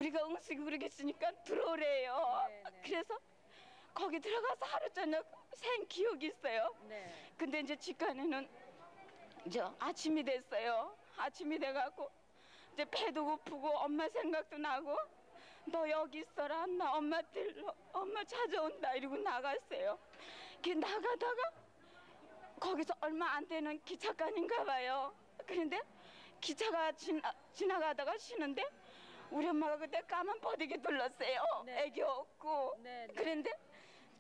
우리가 응식이 그러겠으니까 들어오래요. 네. 그래서 거기 들어가서 하루 저녁 생 기억이 있어요. 네. 근데 이제 직관에는 이제 아침이 됐어요. 아침이 돼갖고 이제 배도 고프고 엄마 생각도 나고 너 여기 있어라. 나 엄마 찾아온다 이러고 나갔어요. 나가다가 거기서 얼마 안 되는 기차간인가 봐요. 그런데 기차가 지나가다가 쉬는데 우리 엄마가 그때 까만 버디게 둘렀어요. 네. 애기 없고. 네, 네.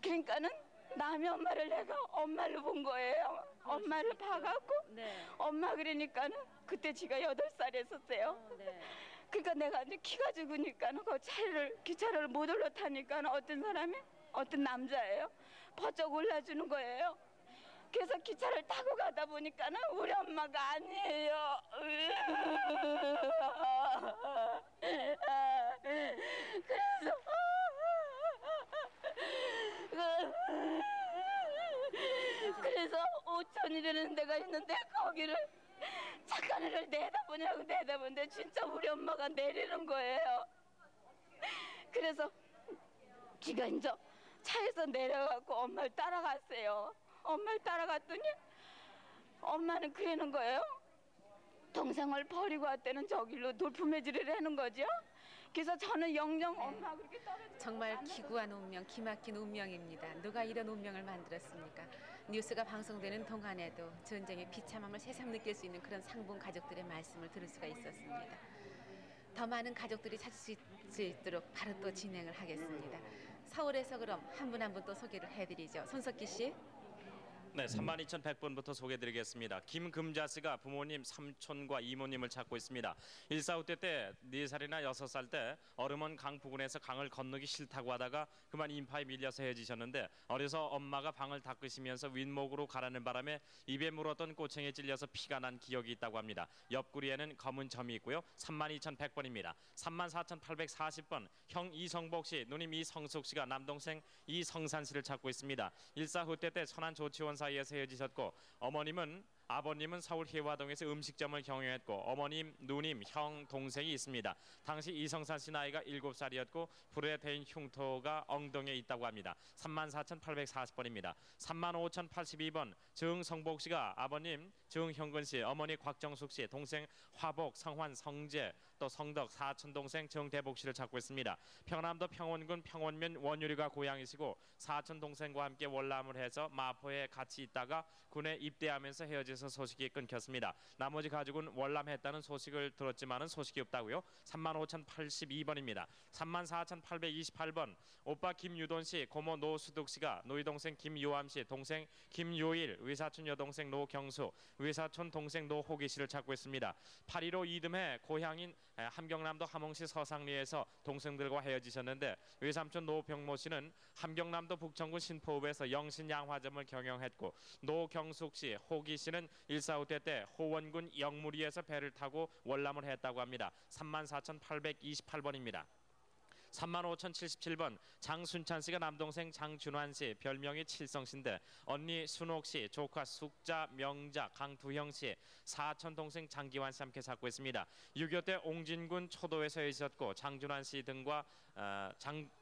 그러니까는 남의 엄마를 내가 엄마로 본 거예요. 엄마를 봐갖고 네. 엄마 그러니까는 그때 지가 8살이었어요. 네. 그러니까 내가 이제 키가 죽으니까는 그 기차를 못 올라타니까 어떤 남자예요. 버쩍 올라주는 거예요. 그래서 기차를 타고 가다 보니까는 우리 엄마가 아니에요. 그래서 오천이라는 데가 있는데 거기를 착간을 내다보는데 진짜 우리 엄마가 내리는 거예요. 그래서 지가 이제 차에서 내려가고 엄마를 따라갔어요. 엄마를 따라갔더니 엄마는 그러는 거예요. 동생을 버리고 왔다는 저길로 돌품매질을 하는 거죠. 그래서 저는 영영 엄마 그렇게 떨어져 정말 기구한 운명, 기막힌 운명입니다. 누가 이런 운명을 만들었습니까? 뉴스가 방송되는 동안에도 전쟁의 비참함을 새삼 느낄 수 있는 그런 상봉 가족들의 말씀을 들을 수가 있었습니다. 더 많은 가족들이 찾을 수 있도록 바로 또 진행을 하겠습니다. 서울에서 그럼 한 분 한 분 또 소개를 해드리죠. 손석기 씨. 네, 32,100번부터 소개드리겠습니다. 김금자 씨가 부모님, 삼촌과 이모님을 찾고 있습니다. 1.4 때 4살이나 6살 때 얼음원 강 부근에서 강을 건너기 싫다고 하다가 그만 인파에 밀려서 헤어지셨는데 어려서 엄마가 방을 닦으시면서 윗목으로 가라는 바람에 입에 물었던 꼬챙이에 찔려서 피가 난 기억이 있다고 합니다. 옆구리에는 검은 점이 있고요. 32,100번입니다. 34,840번 형 이성복 씨, 누님 이성숙 씨가 남동생 이성산 씨를 찾고 있습니다. 1.4 후퇴 때 천안 조치원 사이에서 헤어지셨고 아버님은 서울 희화동에서 음식점을 경영했고 어머님, 누님, 형, 동생이 있습니다. 당시 이성산 씨 나이가 7살이었고 불에 대인 흉터가 엉덩이에 있다고 합니다. 34,840번입니다. 35,082번 정성복 씨가 아버님 정형근 씨, 어머니 곽정숙 씨, 동생 화복, 성환, 성재, 또 성덕, 사촌 동생 정대복 씨를 찾고 있습니다. 평남도 평원군 평원면 원유리가 고향이시고 사촌 동생과 함께 월남을 해서 마포에 같이 있다가 군에 입대하면서 헤어져서 소식이 끊겼습니다. 나머지 가족은 월남했다는 소식을 들었지만은 소식이 없다고요. 35,082번입니다. 34,828번 오빠 김유돈 씨, 고모 노수득 씨가 노이 동생 김요함 씨, 동생 김요일, 외사촌 여동생 노경수, 외사촌 동생 노호기 씨를 찾고 있습니다. 8.15 이듬해 고향인 함경남도 함흥시 서상리에서 동생들과 헤어지셨는데 외삼촌 노병모 씨는 함경남도 북천군 신포읍에서 영신양화점을 경영했고 노경숙 씨, 호기 씨는 1.4 후퇴 때 호원군 영무리에서 배를 타고 월남을 했다고 합니다. 34,828번입니다. 35,077번 장순찬 씨가 남동생 장준환 씨, 별명이 칠성 씨인데 언니 순옥 씨, 조카 숙자 명자 강두형 씨, 사촌 동생 장기환 씨 함께 찾고 있습니다. 6.25 때 옹진군 초도에서 있었고 장준환 씨 등과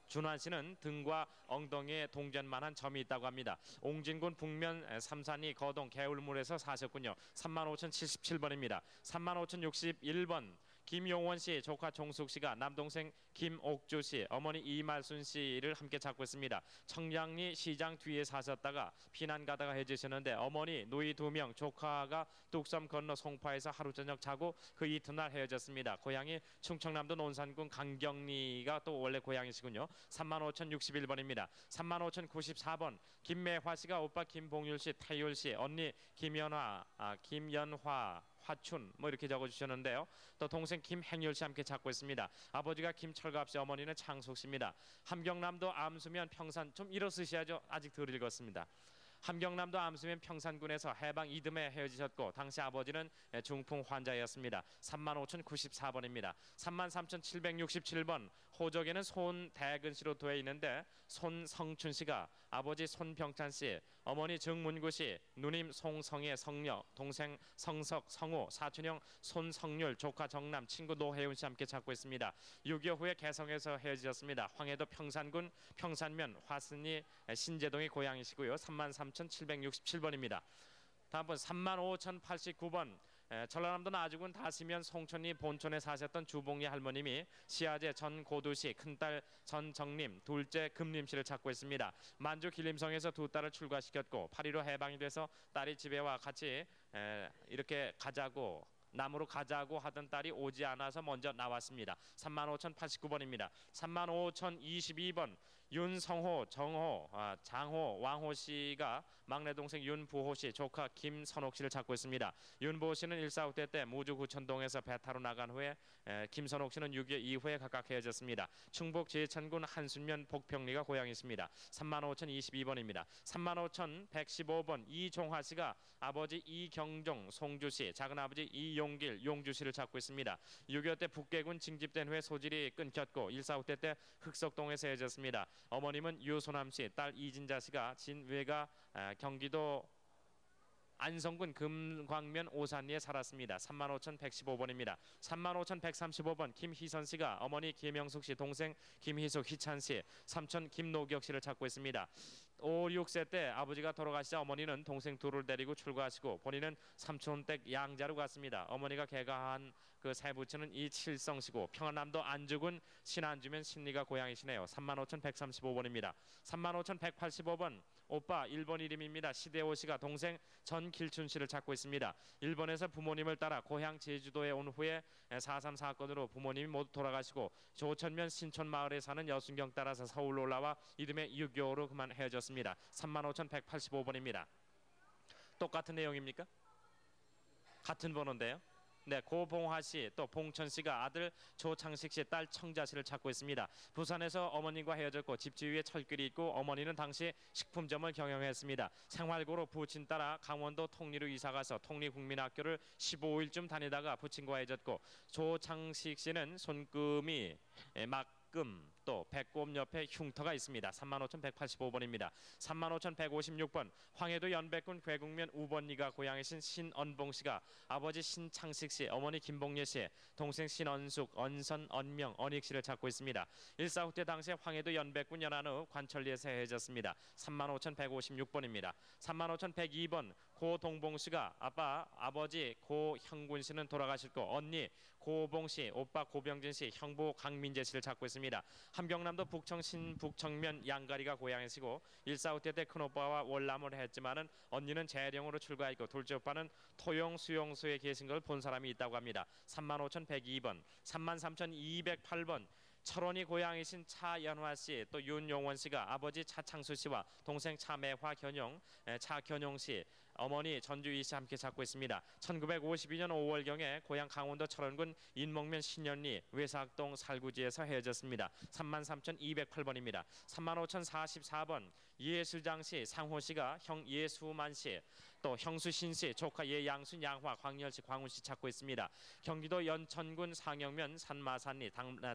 준환 씨는 등과 엉덩이에 동전만한 점이 있다고 합니다. 옹진군 북면 삼산리 거동 개울물에서 사셨군요. 35,077번입니다. 35,061번 김용원 씨, 조카 종숙 씨가 남동생 김옥주 씨, 어머니 이말순 씨를 함께 찾고 있습니다. 청량리 시장 뒤에 사셨다가 피난 가다가 헤어지셨는데 어머니 누이 2명, 조카가 뚝섬 건너 송파에서 하루 저녁 자고 그 이튿날 헤어졌습니다. 고향이 충청남도 논산군 강경리가 또 원래 고향이시군요. 35,061번입니다. 35,094번 김매화 씨가 오빠 김봉율 씨, 태율 씨, 언니 김연화, 화춘 이렇게 적어주셨는데요. 또 동생 김행율 씨 함께 찾고 있습니다. 아버지가 김철갑 씨, 어머니는 창숙 씨입니다. 함경남도 암수면 평산 좀 일어서셔야죠. 아직 덜 읽었습니다. 함경남도 암수면 평산군에서 해방 이듬해 헤어지셨고 당시 아버지는 중풍 환자였습니다. 35,094번입니다. 33,767번 호적에는 손대근 씨로 되어 있는데 손성춘 씨가 아버지 손병찬 씨, 어머니 정문구 씨, 누님 송성의 성녀, 동생 성석, 성우, 사촌형 손성률, 조카 정남, 친구 노혜윤 씨 함께 찾고 있습니다. 6.25 후에 개성에서 헤어지셨습니다. 황해도 평산군 평산면 화순리 신제동이 고향이시고요. 33,767번입니다. 다음 분 35,089번. 전라남도 나주군 다시면 송천리 본촌에 사셨던 주봉리 할머님이 시아제 전고두씨, 큰딸 전정림, 둘째 금림씨를 찾고 있습니다. 만주 길림성에서 두 딸을 출가시켰고 8.15 해방이 돼서 딸이 집에 와 같이 이렇게 가자고 남으로 가자고 하던 딸이 오지 않아서 먼저 나왔습니다. 35,089번입니다. 35,022번 윤성호, 정호, 장호, 왕호 씨가 막내 동생 윤부호 씨, 조카 김선옥 씨를 찾고 있습니다. 윤부호 씨는 1.45대 때 무주 구천동에서 배 타러 나간 후에 김선옥 씨는 6.25 이후에 각각 헤어졌습니다. 충북 제천군 한순면 복평리가 고향이십니다. 35,022번입니다. 35,115번 이종화 씨가 아버지 이경종, 송주 씨, 작은아버지 이용길, 용주 씨를 찾고 있습니다. 6.25 때 북계군 징집된 후에 소질이 끊겼고 1.45대 때 흑석동에서 헤어졌습니다. 어머님은 유소남 씨, 딸 이진자 씨가 진외가 경기도 안성군 금광면 오산리에 살았습니다. 35,115번입니다. 35,135번 김희선 씨가 어머니 김영숙 씨, 동생 김희숙, 희찬 씨, 삼촌 김노기혁 씨를 찾고 있습니다. 5, 6세 때 아버지가 돌아가시자 어머니는 동생 둘을 데리고 출가하시고 본인은 삼촌댁 양자로 갔습니다. 어머니가 개가한 그 세부처는 이칠성씨고 평안남도 안주군 신안주면 신리가 고향이시네요. 35,135번입니다. 35,185번 오빠 일본 이름입니다. 시대호 씨가 동생 전길춘 씨를 찾고 있습니다. 일본에서 부모님을 따라 고향 제주도에 온 후에 4.3 사건으로 부모님이 모두 돌아가시고 조천면 신촌 마을에 사는 여순경 따라서 서울로 올라와 이듬해 6.25로 그만 헤어졌습니다. 35,185번입니다. 똑같은 내용입니까? 같은 번호인데요. 네, 고봉화 씨, 또 봉천 씨가 아들 조창식 씨, 딸 청자 씨를 찾고 있습니다. 부산에서 어머님과 헤어졌고 집주위에 철길이 있고 어머니는 당시 식품점을 경영했습니다. 생활고로 부친 따라 강원도 통리로 이사가서 통리국민학교를 15일쯤 다니다가 부친과 헤어졌고 조창식 씨는 손금이 막금 또 배꼽 옆에 흉터가 있습니다. 35,185번입니다. 35,156번 황해도 연백군 괴국면 우번리가 고향이신 신언봉 씨가 아버지 신창식 씨, 어머니 김봉예 씨, 동생 신언숙, 언선, 언명, 언익 씨를 찾고 있습니다. 1.45 때 당시에 황해도 연백군 연안읍 관천리에서 헤어졌습니다. 35,156번입니다. 35,102번 고동봉 씨가 아버지 고형군 씨는 돌아가셨고 언니 고봉 씨, 오빠 고병진 씨, 형부 강민재 씨를 찾고 있습니다. 함경남도 북청 신북청면 양가리가 고향이시고 1.45 때 큰오빠와 월남을 했지만은 언니는 재령으로 출가했고 둘째 오빠는 토용 수용소에 계신 걸 본 사람이 있다고 합니다. 35,102번, 33,208번 철원이 고향이신 차연화 씨, 또 윤용원 씨가 아버지 차창수 씨와 동생 차매화 견용, 차견용 씨, 어머니 전주희 씨 함께 찾고 있습니다. 1952년 5월경에 고향 강원도 철원군 인목면 신년리 외삭동 살구지에서 헤어졌습니다. 33,208번입니다. 35,044번 예수장 씨, 상호 씨가 형 예수만 씨, 또 형수 신씨, 조카 예양순, 양화, 광열 씨, 광훈 씨 찾고 있습니다. 경기도 연천군 상영면 산마산리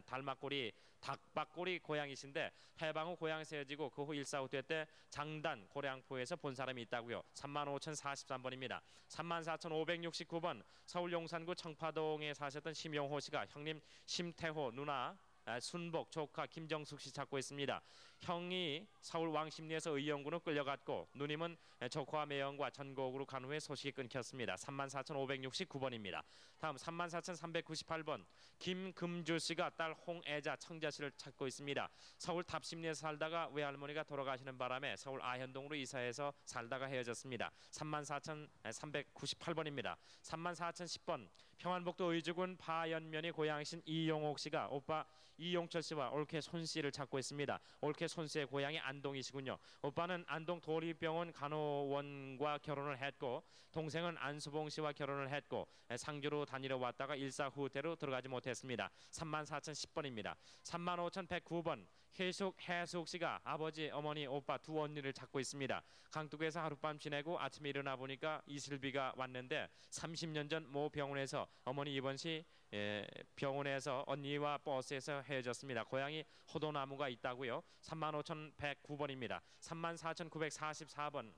달막골이 닭박골이 고향이신데 해방 후 고향에서 헤어지고 그 후 1.45 때 장단 고량포에서 본 사람이 있다고요. 35,043번입니다. 34,569번 서울 용산구 청파동에 사셨던 심용호 씨가 형님 심태호, 누나 순복, 조카 김정숙 씨 찾고 있습니다. 형이 서울 왕십리에서 의령군으로 끌려갔고 누님은 조카와 매형과 전곡으로 간 후에 소식이 끊겼습니다. 34,569번입니다. 다음 34,398번 김금주 씨가 딸 홍애자 청자 씨를 찾고 있습니다. 서울 답심리에서 살다가 외할머니가 돌아가시는 바람에 서울 아현동으로 이사해서 살다가 헤어졌습니다. 34,398번입니다. 34,010번 평안북도 의주군 파연면이 고향이신 이용옥 씨가 오빠 이용철 씨와 올케 손 씨를 찾고 있습니다. 올케 손 씨의 고향이 안동이시군요. 오빠는 안동 도립병원 간호원과 결혼을 했고 동생은 안수봉 씨와 결혼을 했고 상주로 다니러 왔다가 일사후퇴로 들어가지 못했습니다. 34,010번입니다. 35,109번 해숙 씨가 아버지, 어머니, 오빠 두 언니를 찾고 있습니다. 강둑에서 하룻밤 지내고 아침에 일어나 보니까 이슬비가 왔는데 30년 전 모 병원에서 어머니 입원 시 병원에서 언니와 버스에서 헤어졌습니다. 고향이 호도나무가 있다고요. 35,109번입니다. 34,944번.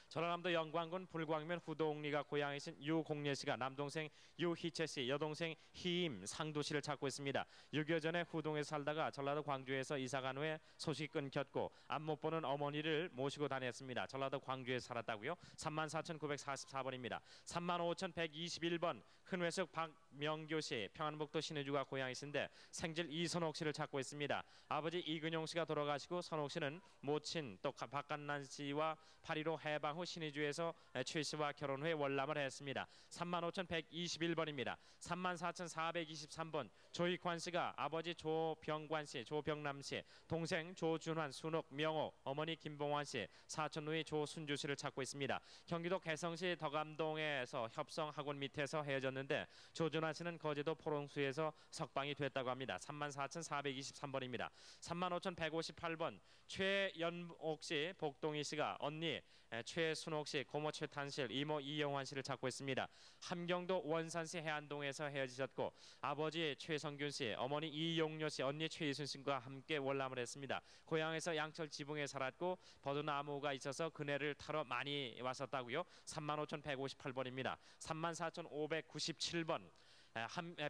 전라남도 영광군 불광면 후동리가 고향이신 유공례 씨가 남동생 유희채 씨, 여동생 희임, 상두 씨를 찾고 있습니다. 6.25 전에 후동에 살다가 전라도 광주에서 이사간 후에 소식이 끊겼고 앞 못 보는 어머니를 모시고 다녔습니다. 전라도 광주에 살았다고요. 34,944번입니다. 35,121번 흔회석 박명교 씨, 평안북도 신의주가 고향이신데 생질 이선옥 씨를 찾고 있습니다. 아버지 이근용 씨가 돌아가시고 선옥 씨는 모친 또 박간난 씨와 8.15 해방 후 신의주에서 최 씨와 결혼 후에 월남을 했습니다. 35,121번입니다. 34,423번 조익환 씨가 아버지 조병관 씨, 조병남 씨, 동생 조준환, 순옥, 명호, 어머니 김봉환 씨, 사촌 누이 조순주 씨를 찾고 있습니다. 경기도 개성시 덕암동에서 협성학원 밑에서 헤어졌는데 조준환 씨는 거제도 포롱수에서 석방이 됐다고 합니다. 34,423번입니다. 35,158번 최연옥 씨, 복동희 씨가 언니 최순옥 씨, 고모 최탄실, 이모 이영환 씨를 찾고 있습니다. 함경도 원산시 해안동에서 헤어지셨고 아버지 최성균 씨, 어머니 이용료 씨, 언니 최희순 씨와 함께 월남을 했습니다. 고향에서 양철 지붕에 살았고 버드나무가 있어서 그네를 타러 많이 왔었다고요. 35,158번입니다. 34,597번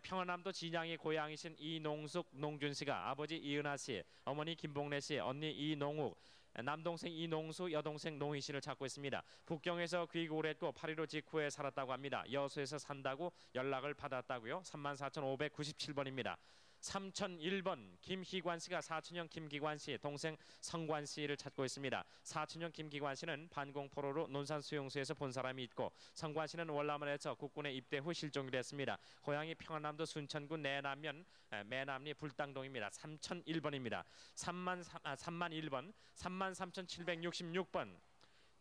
평안남도 진양이 고향이신 이농숙 농준 씨가 아버지 이은하 씨, 어머니 김봉래 씨, 언니 이농욱, 남동생 이농수, 여동생 농희 씨를 찾고 있습니다. 북경에서 귀국을 했고 8.15 직후에 살았다고 합니다. 여수에서 산다고 연락을 받았다고요. 34,597번입니다. 3001번 김희관 씨가 사촌형 김기관 씨, 동생 성관 씨를 찾고 있습니다. 사촌형 김기관 씨는 반공포로로 논산 수용소에서 본 사람이 있고 성관 씨는 월남을 해서 국군에 입대 후 실종이 됐습니다. 고향이 평안남도 순천군 내남면 매남리 불당동입니다. 3001번입니다. 3만1번 33,766번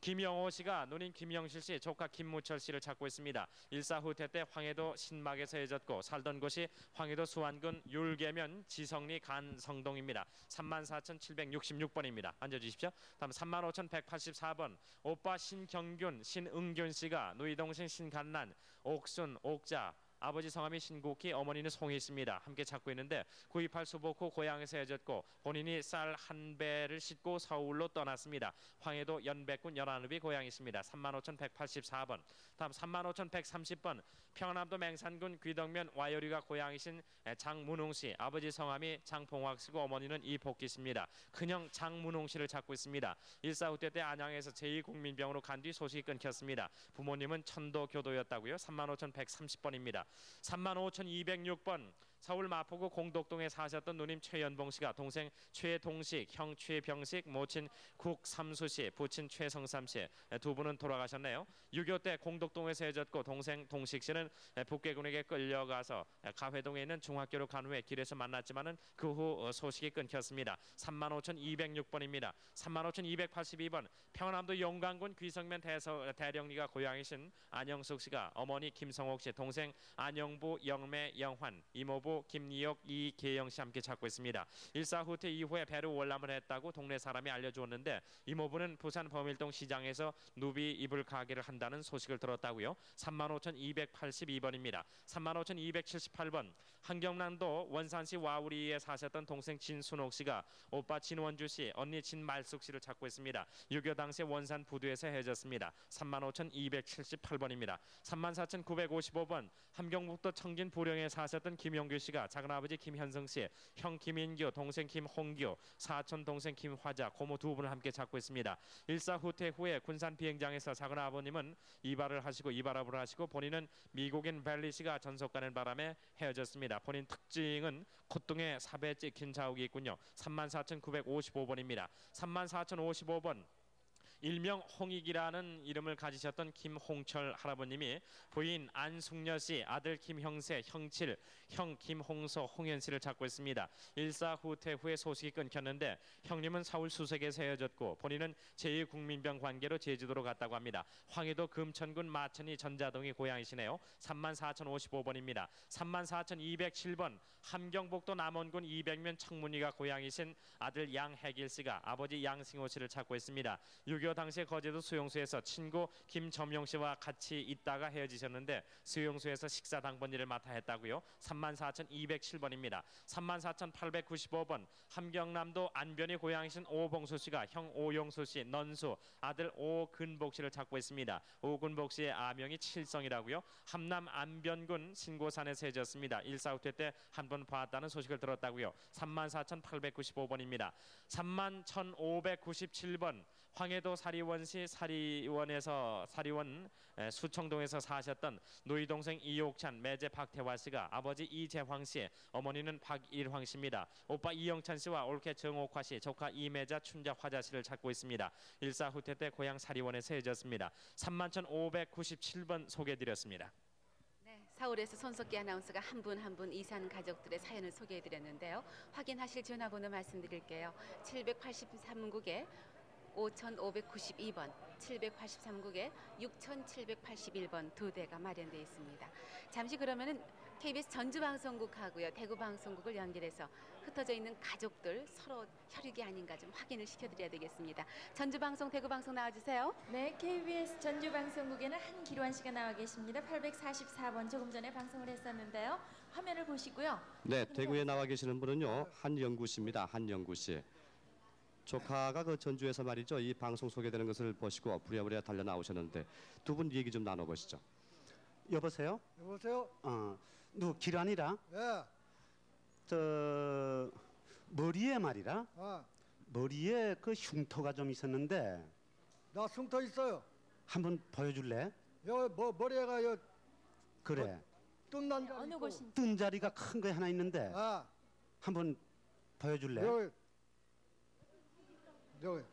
김영호 씨가 누님 김영실 씨, 조카 김무철 씨를 찾고 있습니다. 일사후퇴 때 황해도 신막에서 헤어졌고 살던 곳이 황해도 수안군 율계면 지성리 간성동입니다. 34,766번입니다. 앉아주십시오. 다음 35,184번 오빠 신경균, 신응균 씨가 누이 동생 신간난, 옥순, 옥자, 아버지 성함이 신국희, 어머니는 송희 씨입니다. 함께 찾고 있는데 9.28 수복 후 고향에서 헤어졌고 본인이 쌀 한 배를 싣고 서울로 떠났습니다. 황해도 연백군 연안읍이 고향이십니다. 35,184번. 다음 35,130번 평안남도 맹산군 귀덕면 와요리가 고향이신 장문웅 씨, 아버지 성함이 장봉학 씨고 어머니는 이복기 씨입니다. 큰형 장문웅 씨를 찾고 있습니다. 일사후퇴 때 안양에서 제2국민병으로 간 뒤 소식이 끊겼습니다. 부모님은 천도교도였다고요. 35,130번입니다. 35,206번 서울 마포구 공덕동에 사셨던 누님 최연봉 씨가 동생 최동식, 형 최병식, 모친 국삼수 씨, 부친 최성삼 씨 두 분은 돌아가셨네요. 6.25 때 공덕동에서 헤어졌고 동생 동식 씨는 북괴군에게 끌려가서 가회동에 있는 중학교로 간 후에 길에서 만났지만은 그 후 소식이 끊겼습니다. 35,206번입니다. 35,282번 평안남도 영광군 귀성면 대령리가 고향이신 안영숙 씨가 어머니 김성옥 씨, 동생 안영부, 영매, 영환, 이모부 김리옥, 이계영 씨 함께 찾고 있습니다. 일사후퇴 이후에 배로 월남을 했다고 동네 사람이 알려주었는데 이모부는 부산 범일동 시장에서 누비 이불 가게를 한다는 소식을 들었다고요. 35,282번입니다. 35,278번 한경남도 원산시 와우리에 사셨던 동생 진순옥 씨가 오빠 진원주 씨, 언니 진말숙 씨를 찾고 있습니다. 6.25 당시 원산 부두에서 헤어졌습니다. 35,278번입니다. 34,955번 함경북도 청진 부령에 사셨던 김용규 씨가 작은아버지 김현성 씨, 형 김인규, 동생 김홍규, 사촌 동생 김화자, 고모 두 분을 함께 찾고 있습니다. 일사후퇴 후에 군산 비행장에서 작은아버님은 이발을 하시고 이발업을 하시고 본인은 미국인 벨리 씨가 전속가는 바람에 헤어졌습니다. 본인 특징은 콧등에 삽에 찍힌 자국이 있군요. 34,955번입니다. 34,055번 일명 홍익이라는 이름을 가지셨던 김홍철 할아버님이 부인 안숙녀 씨, 아들 김형세, 형칠, 형 김홍서, 홍현 씨를 찾고 있습니다. 일사후퇴 후에 소식이 끊겼는데 형님은 서울 수색에서 헤어졌고 본인은 제2국민병 관계로 제주도로 갔다고 합니다. 황해도 금천군 마천이 전자동이 고향이시네요. 34,055번입니다. 34,207번 함경북도 남원군 200면 청문리가 고향이신 아들 양혜길 씨가 아버지 양승호 씨를 찾고 있습니다. 6.25 등교 당시에 거제도 수용소에서 친구 김점용 씨와 같이 있다가 헤어지셨는데 수용소에서 식사 당번일을 맡아 했다고요. 34,207번입니다. 34,895번 함경남도 안변이 고향이신 오봉수 씨가 형 오용수 씨, 넌수, 아들 오근복 씨를 찾고 있습니다. 오근복 씨의 아명이 칠성이라고요. 함남 안변군 신고산에서 헤어졌습니다. 1.4.5태 때 한 번 봤다는 소식을 들었다고요. 34,895번입니다. 31,597번 황해도 사리원시 사리원 수청동에서 사셨던 누이 동생 이옥찬, 매제 박태화 씨가 아버지 이재황 씨, 어머니는 박일황 씨입니다. 오빠 이영찬 씨와 올케 정옥화 씨, 조카 이매자 춘자 화자 씨를 찾고 있습니다. 1.4 후퇴 때 고향 사리원에서 헤어졌습니다. 31,597번 소개해드렸습니다. 네, 서울에서 손석기 아나운서가 한 분 한 분 이산 가족들의 사연을 소개해드렸는데요. 확인하실 전화번호 말씀드릴게요. 783국에 5,592번, 783국에 6,781번 두 대가 마련되어 있습니다. 잠시 그러면은 KBS 전주방송국하고요, 대구방송국을 연결해서 흩어져 있는 가족들 서로 혈육이 아닌가 좀 확인을 시켜드려야 되겠습니다. 전주방송, 대구방송 나와주세요. 네, KBS 전주방송국에는 한기루한 씨가 나와 계십니다. 844번 조금 전에 방송을 했었는데요. 화면을 보시고요. 네, 대구에 나와 계시는 분은요, 한영구 씨입니다. 한영구 씨. 조카가 그 전주에서 말이죠, 이 방송 소개되는 것을 보시고 부랴부랴 달려 나오셨는데 두 분 얘기 좀 나눠보시죠. 여보세요? 여보세요? 누구 기란이라? 예. 저 머리에 말이라? 머리에 그 흉터가 좀 있었는데 나 흉터 있어요. 한번 보여줄래? 여기 뭐 머리에가 여 그래. 뜬난 자 어느 곳인? 뜬 자리가 큰 거 하나 있는데 한번 보여줄래? 여기 여기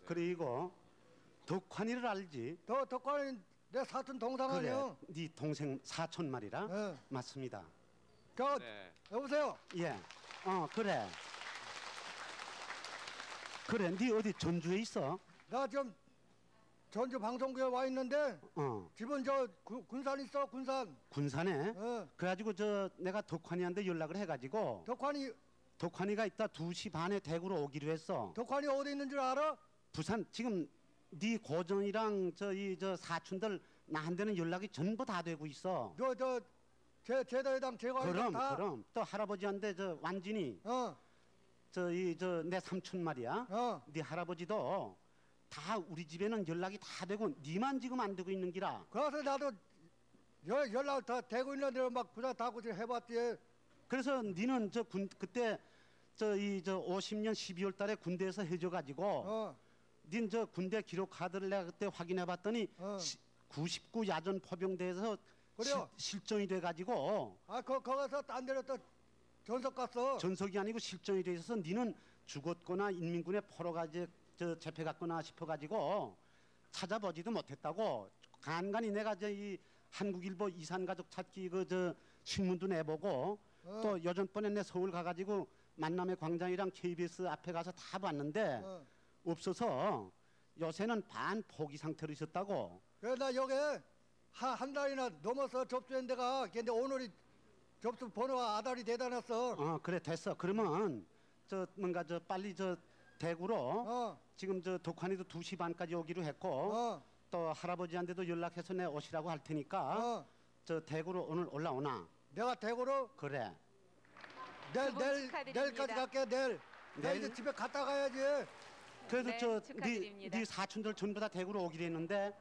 그리고 덕환이를 알지? 덕관이 내 사촌 동상 아니요? 네 동생 사촌 말이라? 예. 맞습니다. 네. 여보세요? 예. 그래. 그래, 네 어디 전주에 있어? 나 지금 전주 방송국에 와 있는데 집은 저 군산 있어, 군산. 군산에? 예. 그래가지고 저 내가 덕환이한테 연락을 해가지고 덕환이가 이따 2시 반에 대구로 오기로 했어. 덕관이 어디 있는 줄 알아? 부산 지금 네 고정이랑 저 사촌들 나한테는 연락이 전부 다 되고 있어. 제대당 제가 그럼 또 할아버지한테 저 완진이 내 삼촌 말이야. 네 할아버지도 다 우리 집에는 연락이 다 되고 니만 지금 안 되고 있는 기라. 그래서 나도 연락 다 되고 있는데 막 부산 다고 해봤지. 그래서 니는 그때 50년 12월 달에 군대에서 해줘 가지고 닌 저 군대 기록 카드를 내가 그때 확인해 봤더니 99 야전 포병대에서 실종이 돼 가지고 거기서 딴 데로 또 전석 갔어. 전석이 아니고 실종이 돼 있어서 니는 죽었거나 인민군에 포로가지 잡혀갔거나 싶어 가지고 찾아보지도 못했다고. 간간히 내가 이 한국일보 이산가족 찾기 신문도 내보고 또 요전번에 내 서울 가가지고 만남의 광장이랑 KBS 앞에 가서 다 봤는데 없어서 요새는 반 포기 상태로 있었다고. 그래 나 여기 한 달이나 넘어서 접수한 데가 근데 오늘이 접수 번호가 아달이 대단했어. 그래 됐어. 그러면 뭔가 빨리 대구로 지금 덕환이도 2시 반까지 오기로 했고 또 할아버지한테도 연락해서 내 오시라고 할 테니까 대구로 오늘 올라오나? 내가 대구로? 그래. 내일까지 갈게. 내일 이제 집에 갔다 가야지. 그래도 네 사촌들 전부 다 대구로 오기로 했는데.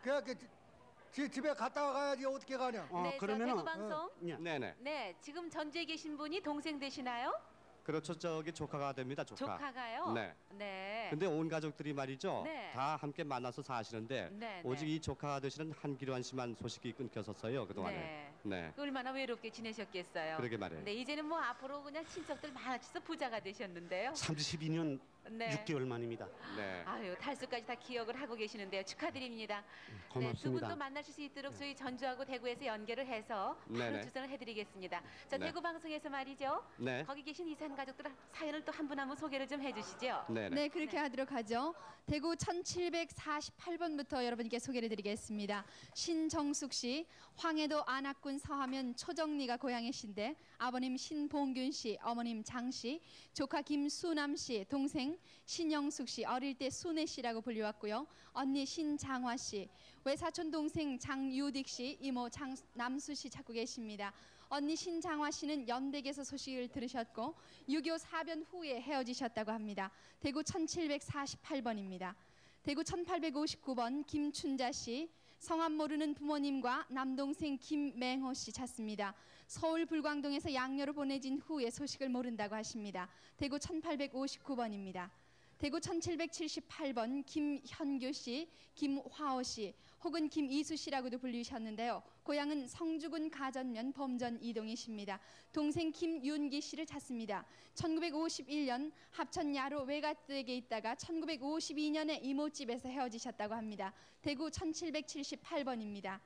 집에 갔다 가야지 어떻게 가냐? 네, 그러면은 대구방송. 네네. 네, 지금 전주에 계신 분이 동생 되시나요? 그렇죠. 저기 조카가 됩니다. 조카가요? 네. 네. 근데 온 가족들이 말이죠. 네. 다 함께 만나서 사시는데 네, 오직 네. 이 조카가 되시는 한기루한 씨만 소식이 끊겼었어요. 그동안에. 네. 얼마나 외롭게 지내셨겠어요. 그러게 말이에요. 네, 이제는 뭐 앞으로 그냥 친척들 많아져서 부자가 되셨는데요. 32년 네. 6개월 만입니다. 네. 아유, 달수까지 다 기억을 하고 계시는데요. 축하드립니다. 고맙습니다. 네, 두 분도 만나실 수 있도록 저희 전주하고 대구에서 연결을 해서 바로 네네. 주선을 해드리겠습니다. 자, 네. 대구 방송에서 말이죠. 네. 거기 계신 이산 가족들 사연을 또 한 분 한 분 소개를 좀 해주시죠. 네네. 네, 그렇게 하도록 하죠. 대구 1748번부터 여러분께 소개를 드리겠습니다. 신정숙 씨, 황해도 안압군 대구군 서하면 초정리가 고향이신데 아버님 신봉균 씨, 어머님 장 씨, 조카 김수남 씨, 동생 신영숙 씨, 어릴 때 순애 씨라고 불려왔고요. 언니 신장화 씨, 외사촌 동생 장유딕 씨, 이모 장남수 씨 찾고 계십니다. 언니 신장화 씨는 연댁에서 소식을 들으셨고 6.25 사변 후에 헤어지셨다고 합니다. 대구 1748번입니다. 대구 1859번 김춘자 씨, 성함 모르는 부모님과 남동생 김맹호 씨 찾습니다. 서울 불광동에서 양녀로 보내진 후에 소식을 모른다고 하십니다. 대구 1859번입니다. 대구 1778번 김현규 씨, 김화호 씨, 혹은 김이수 씨라고도 불리셨는데요. 고향은 성주군 가전면 범전 이동이십니다. 동생 김윤기 씨를 찾습니다. 1951년 합천 야로 외가댁에 있다가 1952년에 이모집에서 헤어지셨다고 합니다. 대구 1778번입니다.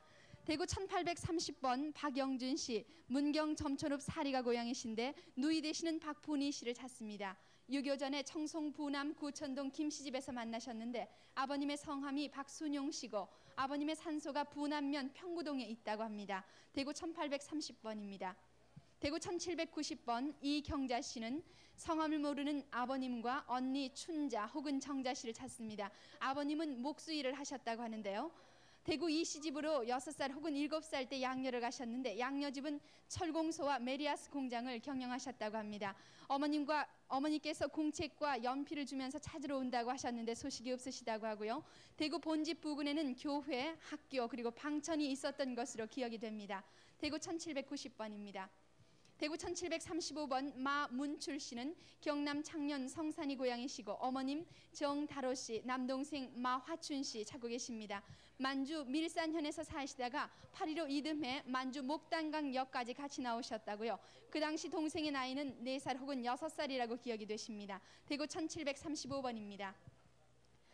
대구 1830번 박영준 씨, 문경 점촌읍 사리가 고향이신데 누이 되시는 박분희 씨를 찾습니다. 6.25 전에 청송 부남 구천동 김씨 집에서 만나셨는데 아버님의 성함이 박순용 씨고 아버님의 산소가 부남면 평구동에 있다고 합니다. 대구 1830번입니다. 대구 1790번 이경자 씨는 성함을 모르는 아버님과 언니 춘자 혹은 정자 씨를 찾습니다. 아버님은 목수일을 하셨다고 하는데요. 대구 이씨집으로 6살 혹은 7살 때 양녀를 가셨는데 양녀집은 철공소와 메리아스 공장을 경영하셨다고 합니다. 어머니께서 공책과 연필을 주면서 찾으러 온다고 하셨는데 소식이 없으시다고 하고요. 대구 본집 부근에는 교회, 학교 그리고 방천이 있었던 것으로 기억이 됩니다. 대구 1790번입니다. 대구 1735번 마문출 씨는 경남 창녕 성산이 고향이시고 어머님 정다로 씨, 남동생 마화춘 씨 찾고 계십니다. 만주 밀산현에서 사시다가 8.15 이듬해 만주 목단강역까지 같이 나오셨다고요. 그 당시 동생의 나이는 4살 혹은 6살이라고 기억이 되십니다. 대구 1735번입니다.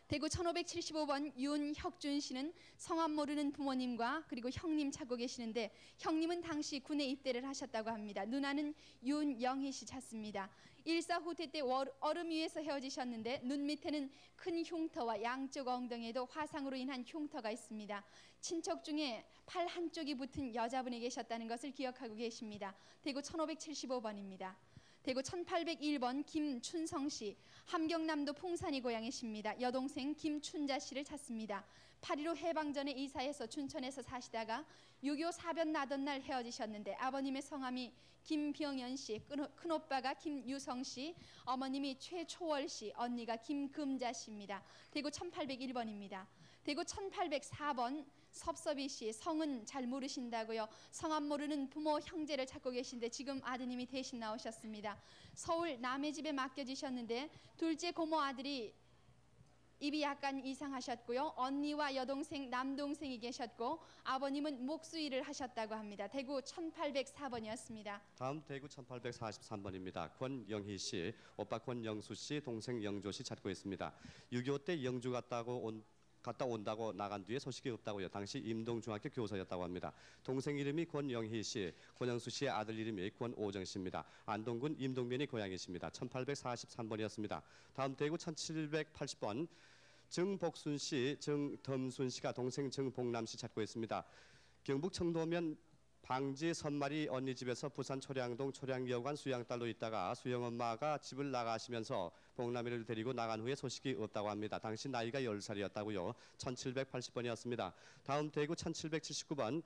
대구 1575번 윤혁준 씨는 성함 모르는 부모님과 그리고 형님 찾고 계시는데 형님은 당시 군에 입대를 하셨다고 합니다. 누나는 윤영희 씨 찾습니다. 일사후퇴 때 얼음 위에서 헤어지셨는데 눈 밑에는 큰 흉터와 양쪽 엉덩이에도 화상으로 인한 흉터가 있습니다. 친척 중에 팔 한쪽이 붙은 여자분이 계셨다는 것을 기억하고 계십니다. 대구 1575번입니다. 대구 1801번 김춘성 씨, 함경남도 풍산이 고향이십니다. 여동생 김춘자 씨를 찾습니다. 8.15 해방전에 이사해서 춘천에서 사시다가 6.25 사변 나던 날 헤어지셨는데 아버님의 성함이 김병연 씨, 큰오빠가 김유성 씨, 어머님이 최초월 씨, 언니가 김금자 씨입니다. 대구 1801번입니다. 대구 1804번 섭섭이 씨, 성은 잘 모르신다고요. 성함 모르는 부모 형제를 찾고 계신데 지금 아드님이 대신 나오셨습니다. 서울 남의 집에 맡겨지셨는데 둘째 고모 아들이 입이 약간 이상하셨고요. 언니와 여동생, 남동생이 계셨고 아버님은 목수일을 하셨다고 합니다. 대구 1804번이었습니다. 다음 대구 1843번입니다. 권영희 씨, 오빠 권영수 씨, 동생 영조 씨 찾고 있습니다. 6.25 때 영주 갔다 온다고 나간 뒤에 소식이 없다고요. 당시 임동중학교 교사였다고 합니다. 동생 이름이 권영희 씨, 권영수 씨의 아들 이름이 권오정 씨입니다. 안동군 임동면이 고향이십니다. 1843번이었습니다. 다음 대구 1780번 정복순 씨, 정덤순 씨가 동생 정복남 씨 찾고 있습니다. 경북 청도면 방지 선마리 언니 집에서 부산 초량동 초량여관 수양딸로 있다가 수영엄마가 집을 나가시면서 복남이를 데리고 나간 후에 소식이 없다고 합니다. 당시 나이가 10살이었다고요. 1780번이었습니다. 다음 대구 1779번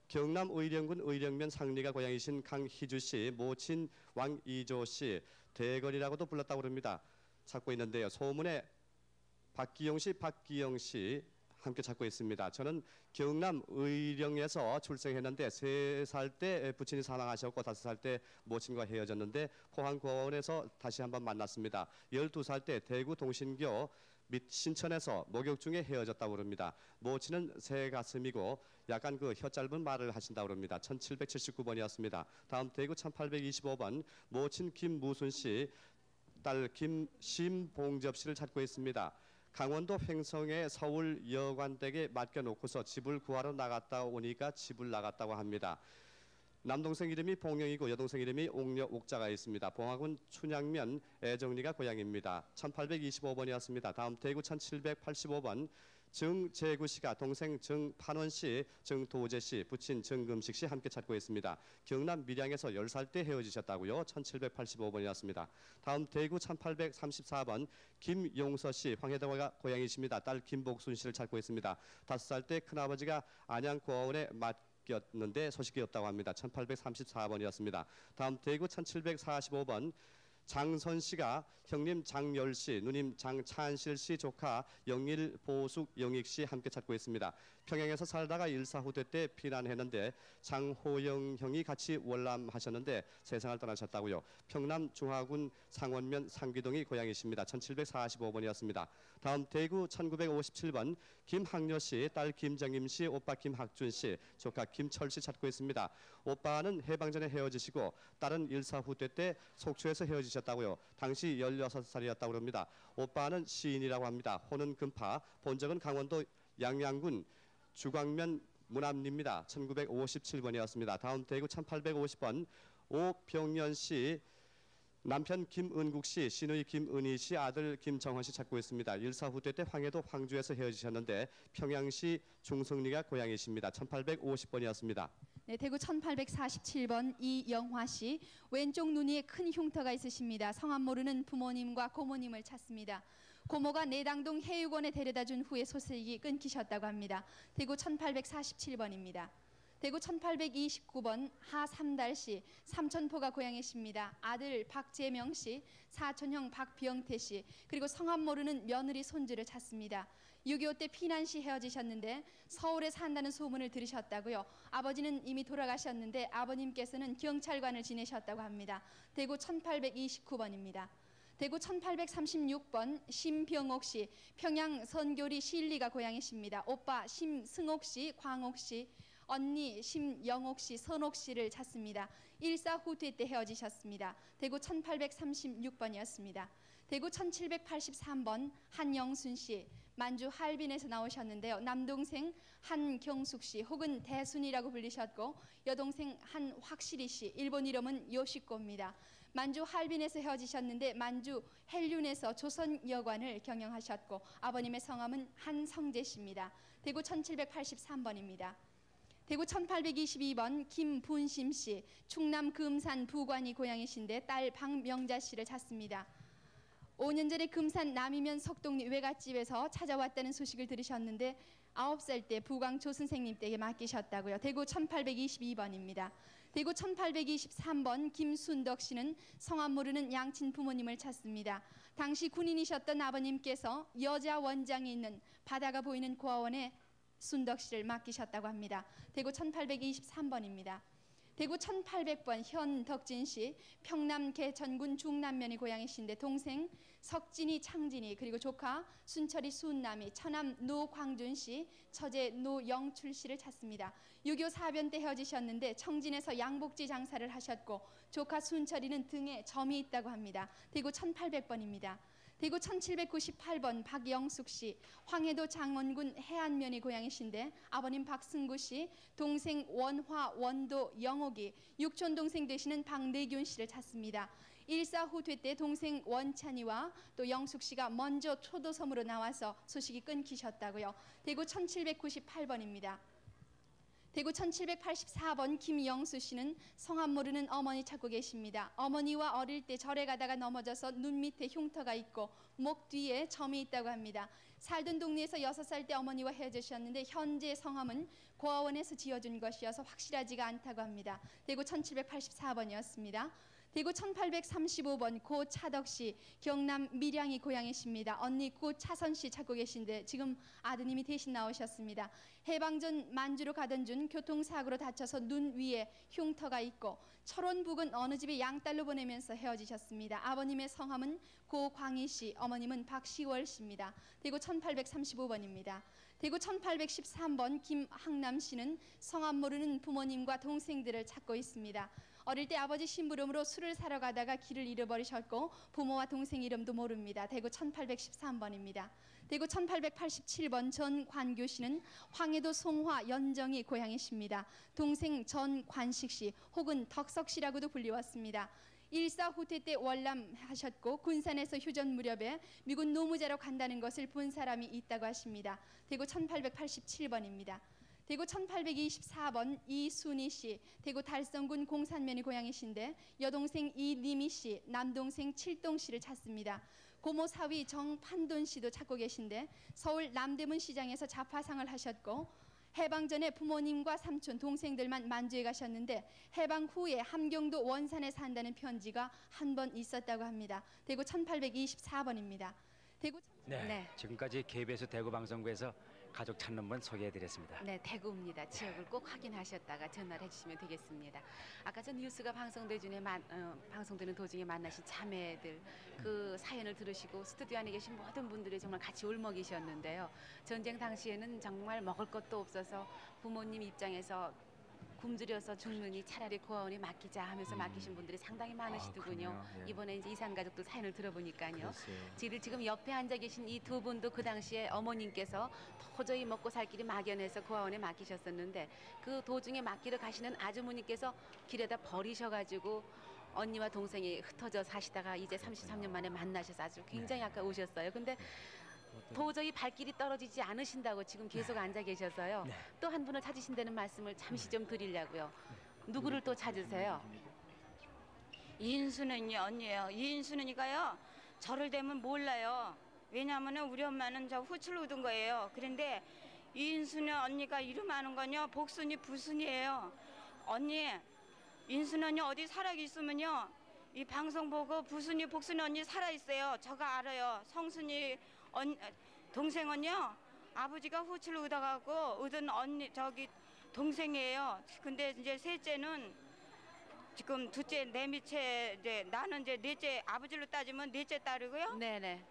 경남 의령군 의령면 상리가 고향이신 강희주 씨, 모친 왕이조 씨, 대건이라고도 불렀다고 합니다. 찾고 있는데요. 소문에 박기영 씨 함께 찾고 있습니다. 저는 경남 의령에서 출생했는데 3살 때 부친이 사망하셨고 5살 때 모친과 헤어졌는데 포항공원에서 다시 한번 만났습니다. 12살 때 대구 동신교 및 신천에서 목욕 중에 헤어졌다고 합니다. 모친은 새 가슴이고 약간 그 혀 짧은 말을 하신다고 합니다. 1779번이었습니다. 다음 대구 1825번 모친 김무순 씨, 딸 김심봉접 씨를 찾고 있습니다. 강원도 횡성의 서울 여관댁에 맡겨놓고서 집을 구하러 나갔다 오니까 집을 나갔다고 합니다. 남동생 이름이 봉영이고 여동생 이름이 옥녀 옥자가 있습니다. 봉화군 춘향면 애정리가 고향입니다. 1825번이었습니다. 다음 대구 1785번 정재구 씨가 동생 정판원 씨, 정도재 씨, 부친 정금식 씨 함께 찾고 있습니다. 경남 밀양에서 10살 때 헤어지셨다고요. 1785번이었습니다. 다음 대구 1834번 김용서 씨, 황해도가 고향이십니다. 딸 김복순 씨를 찾고 있습니다. 5살 때 큰아버지가 안양고아원에 맡겼는데 소식이 없다고 합니다. 1834번이었습니다. 다음 대구 1745번 장선 씨가 형님 장열 씨, 누님 장찬실 씨, 조카 영일, 보숙, 영익 씨 함께 찾고 있습니다. 평양에서 살다가 일사후퇴 때 피난했는데 장호영 형이 같이 월남하셨는데 세상을 떠나셨다고요. 평남 중화군 상원면 상기동이 고향이십니다. 1745번이었습니다. 다음 대구 1957번 김학녀 씨, 딸 김정임 씨, 오빠 김학준 씨, 조카 김철 씨 찾고 있습니다. 오빠는 해방전에 헤어지시고 딸은 일사후퇴 때 속초에서 헤어지셨다고요. 당시 16살이었다고 합니다. 오빠는 시인이라고 합니다. 호는 금파, 본적은 강원도 양양군 주광면 문암리입니다. 1957번이었습니다. 다음 대구 1850번 오병연 씨, 남편 김은국 씨, 시누이 김은희 씨, 아들 김정헌 씨 찾고 있습니다. 일사후퇴 때 황해도 황주에서 헤어지셨는데 평양시 중성리가 고향이십니다. 1850번이었습니다. 네, 대구 1847번 이영화 씨, 왼쪽 눈이에 큰 흉터가 있으십니다. 성함 모르는 부모님과 고모님을 찾습니다. 고모가 내당동 해육원에 데려다준 후에 소식이 끊기셨다고 합니다. 대구 1847번입니다. 대구 1829번 하삼달 씨, 삼천포가 고향이십니다. 아들 박재명 씨, 사촌형 박병태 씨, 그리고 성함 모르는 며느리 손주를 찾습니다. 6.25 때 피난 시 헤어지셨는데 서울에 산다는 소문을 들으셨다고요. 아버지는 이미 돌아가셨는데 아버님께서는 경찰관을 지내셨다고 합니다. 대구 1829번입니다. 대구 1836번 심병옥 씨, 평양 선교리 신리가 고향이십니다. 오빠 심승옥 씨, 광옥 씨, 언니 심영옥 씨, 선옥 씨를 찾습니다. 일사후퇴 때 헤어지셨습니다. 대구 1836번이었습니다. 대구 1783번 한영순 씨, 만주 할빈에서 나오셨는데요. 남동생 한경숙 씨 혹은 대순이라고 불리셨고 여동생 한확실히 씨, 일본 이름은 요시코입니다. 만주 할빈에서 헤어지셨는데 만주 헬륜에서 조선여관을 경영하셨고 아버님의 성함은 한성재 씨입니다. 대구 1783번입니다. 대구 1822번 김분심 씨, 충남 금산 부관이 고향이신데 딸 박명자 씨를 찾습니다. 5년 전에 금산 남이면 석동리 외갓집에서 찾아왔다는 소식을 들으셨는데 9살 때 부광 조 선생님 댁에 맡기셨다고요. 대구 1822번입니다. 대구 1823번 김순덕 씨는 성함 모르는 양친 부모님을 찾습니다. 당시 군인이셨던 아버님께서 여자 원장이 있는 바다가 보이는 고아원에 순덕 씨를 맡기셨다고 합니다. 대구 1823번입니다. 대구 1800번 현덕진 씨, 평남 개천군 중남면이 고향이신데 동생 석진이, 창진이, 그리고 조카 순철이, 수은남이, 처남 노광준 씨, 처제 노영출 씨를 찾습니다. 6.25 사변 때 헤어지셨는데 청진에서 양복지 장사를 하셨고 조카 순철이는 등에 점이 있다고 합니다. 대구 1800번입니다. 대구 1798번 박영숙 씨, 황해도 장원군 해안면이 고향이신데 아버님 박승구 씨, 동생 원화, 원도, 영옥이, 육촌 동생 되시는 박내균 씨를 찾습니다. 일사후퇴 때 동생 원찬이와 또 영숙 씨가 먼저 초도섬으로 나와서 소식이 끊기셨다고요. 대구 1798번입니다. 대구 1784번 김영수 씨는 성함 모르는 어머니 찾고 계십니다. 어머니와 어릴 때 절에 가다가 넘어져서 눈 밑에 흉터가 있고 목 뒤에 점이 있다고 합니다. 살던 동네에서 6살 때 어머니와 헤어지셨는데 현재 성함은 고아원에서 지어준 것이어서 확실하지가 않다고 합니다. 대구 1784번이었습니다. 대구 1835번 고차덕 씨, 경남 밀양이 고향이십니다. 언니 고차선 씨 찾고 계신데 지금 아드님이 대신 나오셨습니다. 해방전 만주로 가던 중 교통사고로 다쳐서 눈 위에 흉터가 있고 철원 부근 어느 집에 양딸로 보내면서 헤어지셨습니다. 아버님의 성함은 고광희 씨, 어머님은 박시월 씨입니다. 대구 1835번입니다. 대구 1813번 김학남 씨는 성함 모르는 부모님과 동생들을 찾고 있습니다. 어릴 때 아버지 심부름으로 술을 사러 가다가 길을 잃어버리셨고 부모와 동생 이름도 모릅니다. 대구 1813번입니다. 대구 1887번 전관교 씨는 황해도 송화 연정이 고향이십니다. 동생 전관식 씨 혹은 덕석 씨라고도 불리웠습니다. 일사 후퇴 때 월남하셨고 군산에서 휴전 무렵에 미군 노무자로 간다는 것을 본 사람이 있다고 하십니다. 대구 1887번입니다. 대구 1824번 이순희 씨, 대구 달성군 공산면이 고향이신데 여동생 이리미 씨, 남동생 칠동 씨를 찾습니다. 고모 사위 정판돈 씨도 찾고 계신데 서울 남대문 시장에서 자파상을 하셨고 해방 전에 부모님과 삼촌, 동생들만 만주에 가셨는데 해방 후에 함경도 원산에 산다는 편지가 한 번 있었다고 합니다. 대구 1824번입니다. 대구 네. 지금까지 KBS 대구 방송국에서 가족 찾는 분 소개해드렸습니다. 네, 대구입니다. 지역을 꼭 확인하셨다가 전화를 해주시면 되겠습니다. 아까 전 뉴스가 방송되는 도중에 만나신 자매들 그 사연을 들으시고 스튜디오 안에 계신 모든 분들이 정말 같이 울먹이셨는데요. 전쟁 당시에는 정말 먹을 것도 없어서 부모님 입장에서 굶주려서 죽느니 차라리 고아원에 맡기자 하면서 맡기신 분들이 상당히 많으시더군요. 예. 이번에 이제 이산 가족들 사연을 들어보니까요. 글쎄요. 지금 옆에 앉아 계신 이 두 분도 그 당시에 어머님께서 도저히 먹고 살 길이 막연해서 고아원에 맡기셨었는데 그 도중에 맡기러 가시는 아주머니께서 길에다 버리셔가지고 언니와 동생이 흩어져 사시다가 이제 33년 만에 만나셔서 아주 굉장히 아까우셨어요. 근데 도저히 발길이 떨어지지 않으신다고 지금 계속 앉아 계셔서요. 또 한 분을 찾으신다는 말씀을 잠시 좀 드리려고요. 누구를 또 찾으세요? 이인순은요, 언니예요. 이인순은이가요, 저를 뵈면 몰라요. 왜냐하면 우리 엄마는 저 후출 얻은 거예요. 그런데 이인순은 언니가 이름 아는 건요, 복순이 부순이에요. 언니, 인순 언니 어디 살아 있으면요, 이 방송 보고 부순이 복순이 언니 살아 있어요. 저가 알아요. 성순이 동생 언니요, 아버지가 후출 얻어가고 얻은 언니 저기 동생이에요. 근데 이제 셋째는 지금 둘째 내 밑에 이제 나는 이제 넷째, 아버지로 따지면 넷째 딸이고요. 네네.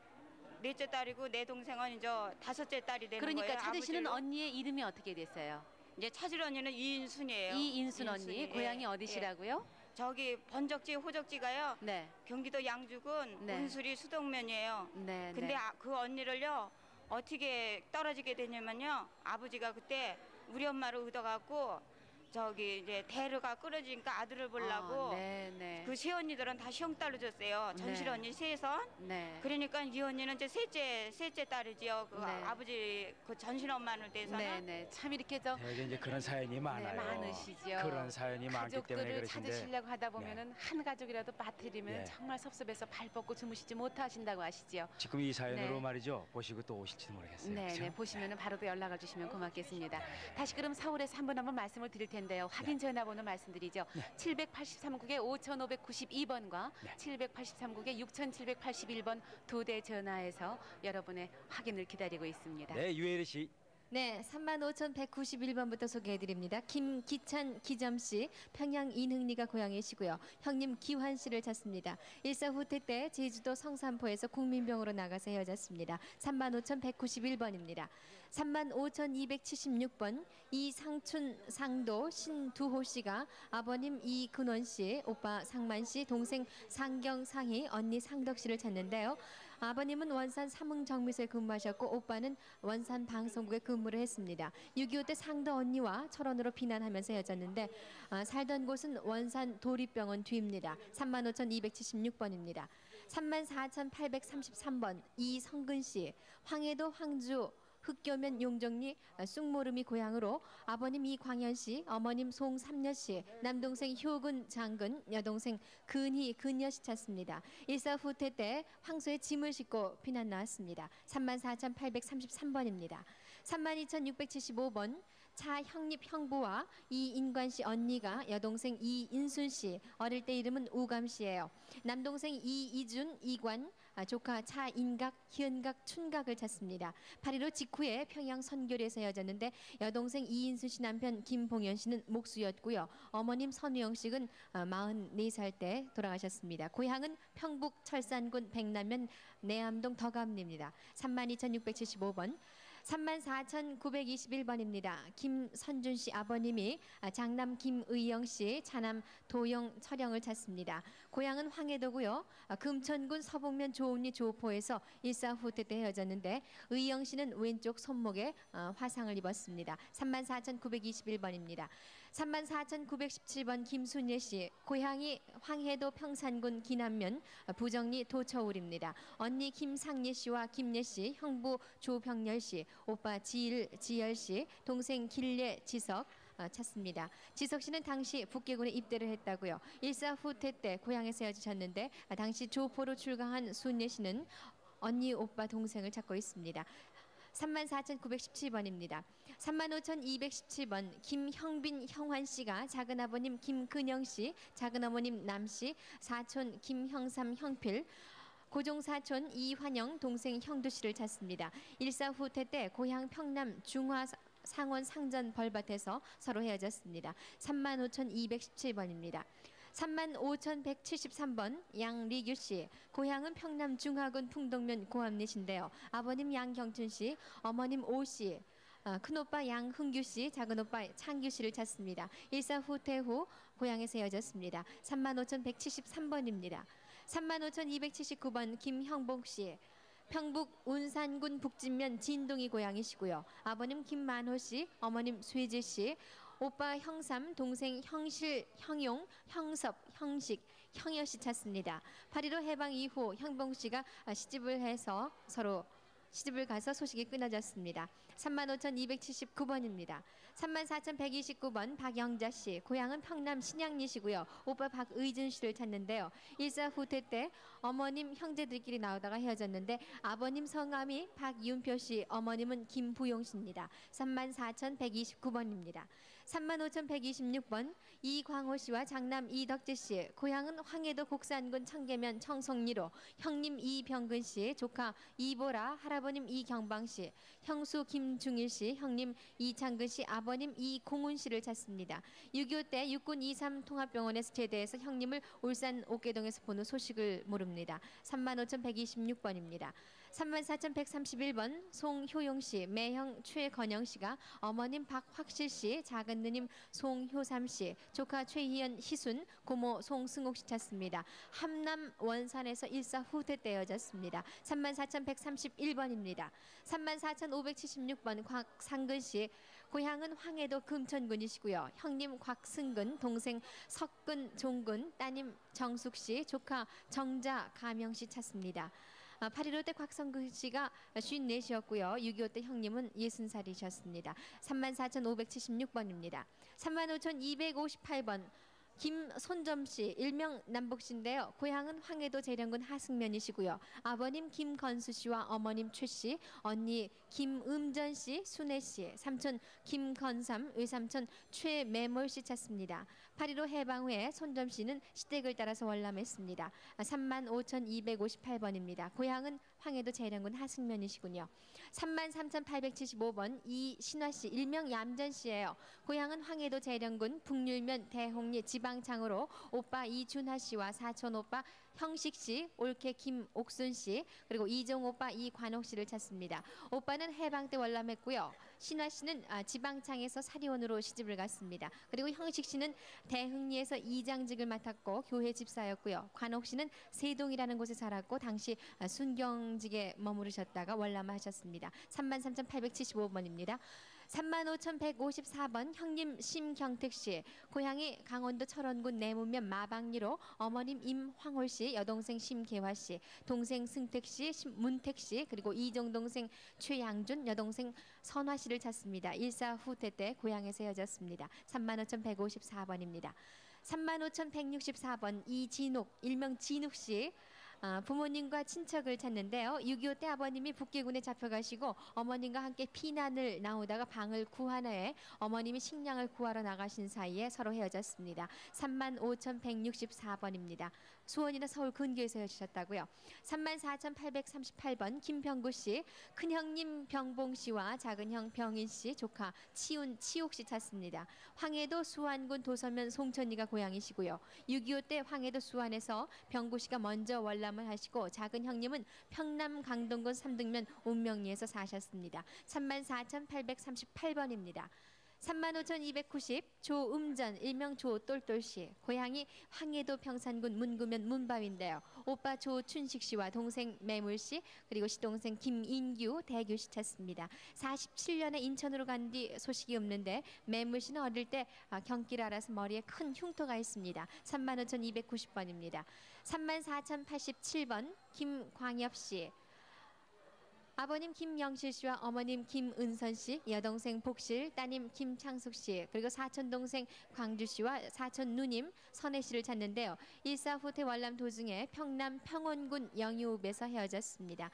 넷째 딸이고 내 동생은 이제 다섯째 딸이 되는 그러니까 거예요. 찾으시는 아버지로. 언니의 이름이 어떻게 되세요? 이제 찾으러 언니는 이인순이에요. 이인순 언니. 이인순이. 고향이 예. 어디시라고요? 저기 번적지 호적지가요. 네. 경기도 양주군 네. 운수리 수동면이에요. 네. 근데 네. 그 언니를요, 어떻게 떨어지게 되냐면요, 아버지가 그때 우리 엄마를 얻어갖고 저기 이제 대르가 끊어지니까 아들을 보려고 네. 그 세 언니들은 다 시험딸로 줬어요. 전실 네. 언니 셋선. 네. 그러니까 이 언니는 이제 셋째 딸이지요. 그 네. 아버지 그 전신 엄마는 돼서는. 네네. 참 이렇게 저 되게 이제 그런 사연이 많아요. 많으시죠. 그런 사연이 많기 때문에 가족들을 그러신데. 찾으시려고 하다 보면은 한 가족이라도 빠뜨리면 네. 정말 섭섭해서 발 뻗고 주무시지 못하신다고 하시죠. 지금 이 사연으로 네. 말이죠. 보시고 또 오실지도 모르겠어요. 네, 그렇죠? 네, 보시면은 바로 또 연락을 주시면 고맙겠습니다. 다시 그럼 서울에서 한 번 말씀을 드릴 텐데요. 확인 전화번호 말씀드리죠. 783국에 5592번과 783국에 6781번 두 대 전화해서 여러분의 확인을 기다리고 있습니다. 네, 유혜리 씨. 네, 35,191번부터 소개해드립니다. 김기찬 기점씨, 평양 인흥리가 고향이시고요. 형님 기환 씨를 찾습니다. 일사 후퇴 때 제주도 성산포에서 국민병으로 나가서 헤어졌습니다. 35,191번입니다. 35,276번 이상춘 상도 신두호 씨가 아버님 이근원 씨, 오빠 상만 씨, 동생 상경상희, 언니 상덕 씨를 찾는데요. 아버님은 원산 삼흥정미소에 근무하셨고 오빠는 원산 방송국에 근무를 했습니다. 6.25 때 상도 언니와 철원으로避난하면서 헤어졌는데 살던 곳은 원산 도립병원 뒤입니다. 35,276번입니다. 34,833번 이성근 씨, 황해도 황주 흑교면 용정리 쑥모름이 고향으로 아버님 이광현 씨, 어머님 송삼녀 씨, 남동생 효근 장근, 여동생 근희 근여 씨 찾습니다. 일사 후퇴 때 황소에 짐을 싣고 피난 나왔습니다. 34,833번입니다. 32,675번 차형립 형부와 이인관 씨 언니가 여동생 이인순 씨, 어릴 때 이름은 우감 씨예요. 남동생 이이준, 이관, 조카 차인각, 희은각, 춘각을 찾습니다. 8.15 직후에 평양 선교리에서 헤어졌는데 여동생 이인순 씨 남편 김봉현 씨는 목수였고요. 어머님 선우영 씨는 44살 때 돌아가셨습니다. 고향은 평북 철산군 백남면 내암동 덕암리입니다. 32,675번 34,921번입니다. 김선준 씨 아버님이 장남 김의영 씨, 차남 도영 철영을 찾습니다. 고향은 황해도고요. 금천군 서북면 조읍리 조포에서 일사후퇴 때 헤어졌는데 의영 씨는 왼쪽 손목에 화상을 입었습니다. 34,921번입니다. 34,917번 김순예 씨, 고향이 황해도 평산군 기남면 부정리 도처울입니다. 언니 김상예 씨와 김예 씨, 형부 조병열 씨, 오빠 지열 씨, 동생 길례 지석 찾습니다. 지석 씨는 당시 북계군에 입대를 했다고요. 일사후퇴 때 고향에서 헤어지셨는데 당시 조포로 출강한 순예 씨는 언니, 오빠, 동생을 찾고 있습니다. 34,917번입니다. 35,217번 김형빈 형환 씨가 작은아버님 김근영 씨, 작은어머님 남 씨, 사촌 김형삼 형필, 고종사촌 이환영 동생 형두 씨를 찾습니다. 일사후퇴 때 고향 평남 중화 상원 상전 벌밭에서 서로 헤어졌습니다. 35,217번입니다. 35,173번 양리규 씨, 고향은 평남 중화군 풍동면 고암리신데요. 아버님 양경춘 씨, 어머님 오 씨, 큰오빠 양흥규 씨, 작은오빠 창규 씨를 찾습니다. 일사후퇴 후 고향에서 헤어졌습니다. 35,173번입니다. 35,279번 김형복 씨, 평북 운산군 북진면 진동이 고향이시고요. 아버님 김만호 씨, 어머님 sve지 씨, 오빠 형삼, 동생 형실, 형용, 형섭, 형식, 형여 씨 찾습니다. 8.15 해방 이후 형봉 씨가 시집을 가서 소식이 끊어졌습니다. 35,279번입니다. 34,129번 박영자 씨, 고향은 평남 신양리시고요. 오빠 박의준 씨를 찾는데요. 일사후퇴 때 어머님 형제들끼리 나오다가 헤어졌는데 아버님 성함이 박윤표 씨, 어머님은 김부용 씨입니다. 34,129번입니다. 35,126번 이광호 씨와 장남 이덕재 씨, 고향은 황해도 곡산군 청계면 청송리로, 형님 이병근 씨, 조카 이보라, 할아버님 이경방 씨, 형수 김중일 씨, 형님 이창근 씨, 아버님 이공훈 씨를 찾습니다. 6.25 때 육군 23 통합병원에서 제대해서 형님을 울산 옥계동에서 보는 소식을 모릅니다. 35,126번입니다. 34,131번 송효용 씨, 매형 최건영 씨가 어머님 박확실 씨, 작은 누님 송효삼 씨, 조카 최희연, 희순, 고모 송승옥 씨 찾습니다. 함남 원산에서 일사후퇴 때 헤어졌습니다. 34,131번입니다. 34,576번 곽상근 씨, 고향은 황해도 금천군이시고요. 형님 곽승근, 동생 석근, 종근, 따님 정숙 씨, 조카 정자, 가명 씨 찾습니다. 8.15 때 곽성근 씨가 54이었고요. 6.25 때 형님은 60살이셨습니다. 34,576번입니다. 35,258번 김손점 씨, 일명 남복 씨인데요. 고향은 황해도 재령군 하승면이시고요. 아버님 김건수 씨와 어머님 최 씨, 언니 김음전 씨, 순애 씨, 삼촌 김건삼, 외삼촌 최매몰 씨 찾습니다. 8.15 해방 후에 손점 씨는 시댁을 따라서 월남했습니다. 35,258번입니다. 고향은 황해도 재령군 하승면이시군요. 33,875번 이신화 씨, 일명 얌전 씨예요. 고향은 황해도 재령군 북률면 대홍리 지방창으로, 오빠 이준하 씨와 사촌 오빠 형식 씨, 올케 김옥순 씨, 그리고 이종 오빠 이관옥 씨를 찾습니다. 오빠는 해방 때 월남했고요. 신화 씨는 지방창에서 사리원으로 시집을 갔습니다. 그리고 형식 씨는 대흥리에서 이장직을 맡았고 교회 집사였고요. 관옥 씨는 세동이라는 곳에 살았고 당시 순경직에 머무르셨다가 월남하셨습니다. 33,875번입니다. 35,154번 형님 심경택 씨, 고향이 강원도 철원군 내문면 마방리로, 어머님 임황홀 씨, 여동생 심계화 씨, 동생 승택 씨, 문택 씨, 그리고 이종동생 최양준, 여동생 선화 씨를 찾습니다. 일사후퇴 때 고향에서 헤어졌습니다. 35,154번입니다. 35,164번 이진욱, 일명 진욱 씨, 부모님과 친척을 찾는데요. 6.25 때 아버님이 북계군에 잡혀가시고 어머님과 함께 피난을 나오다가 방을 구하나에 어머님이 식량을 구하러 나가신 사이에 서로 헤어졌습니다. 35,164번입니다. 수원이나 서울 근교에서 헤어지셨다고요. 34,838번 김병구 씨, 큰형님 병봉 씨와 작은형 병인 씨, 조카 치운 치옥 씨 찾습니다. 황해도 수안군 도서면 송천리가 고향이시고요. 6.25 때 황해도 수안에서 병구 씨가 먼저 월남 월남을 하시고 작은 형님은 평남 강동군 삼등면 운명리에서 사셨습니다. 34,838번입니다. 35,290 조음전 일명 조똘똘씨, 고향이 황해도 평산군 문구면 문바위인데요. 오빠 조춘식씨와 동생 매물씨 그리고 시동생 김인규 대규씨 찾습니다. 47년에 인천으로 간 뒤 소식이 없는데 매물씨는 어릴 때 경기를 알아서 머리에 큰 흉터가 있습니다. 35,290번입니다. 34,087번 김광엽씨, 아버님 김영실 씨와 어머님 김은선 씨, 여동생 복실, 따님 김창숙 씨, 그리고 사촌 동생 광주 씨와 사촌 누님 선혜 씨를 찾는데요. 일사 후퇴 월남 도중에 평남 평원군 영유읍에서 헤어졌습니다.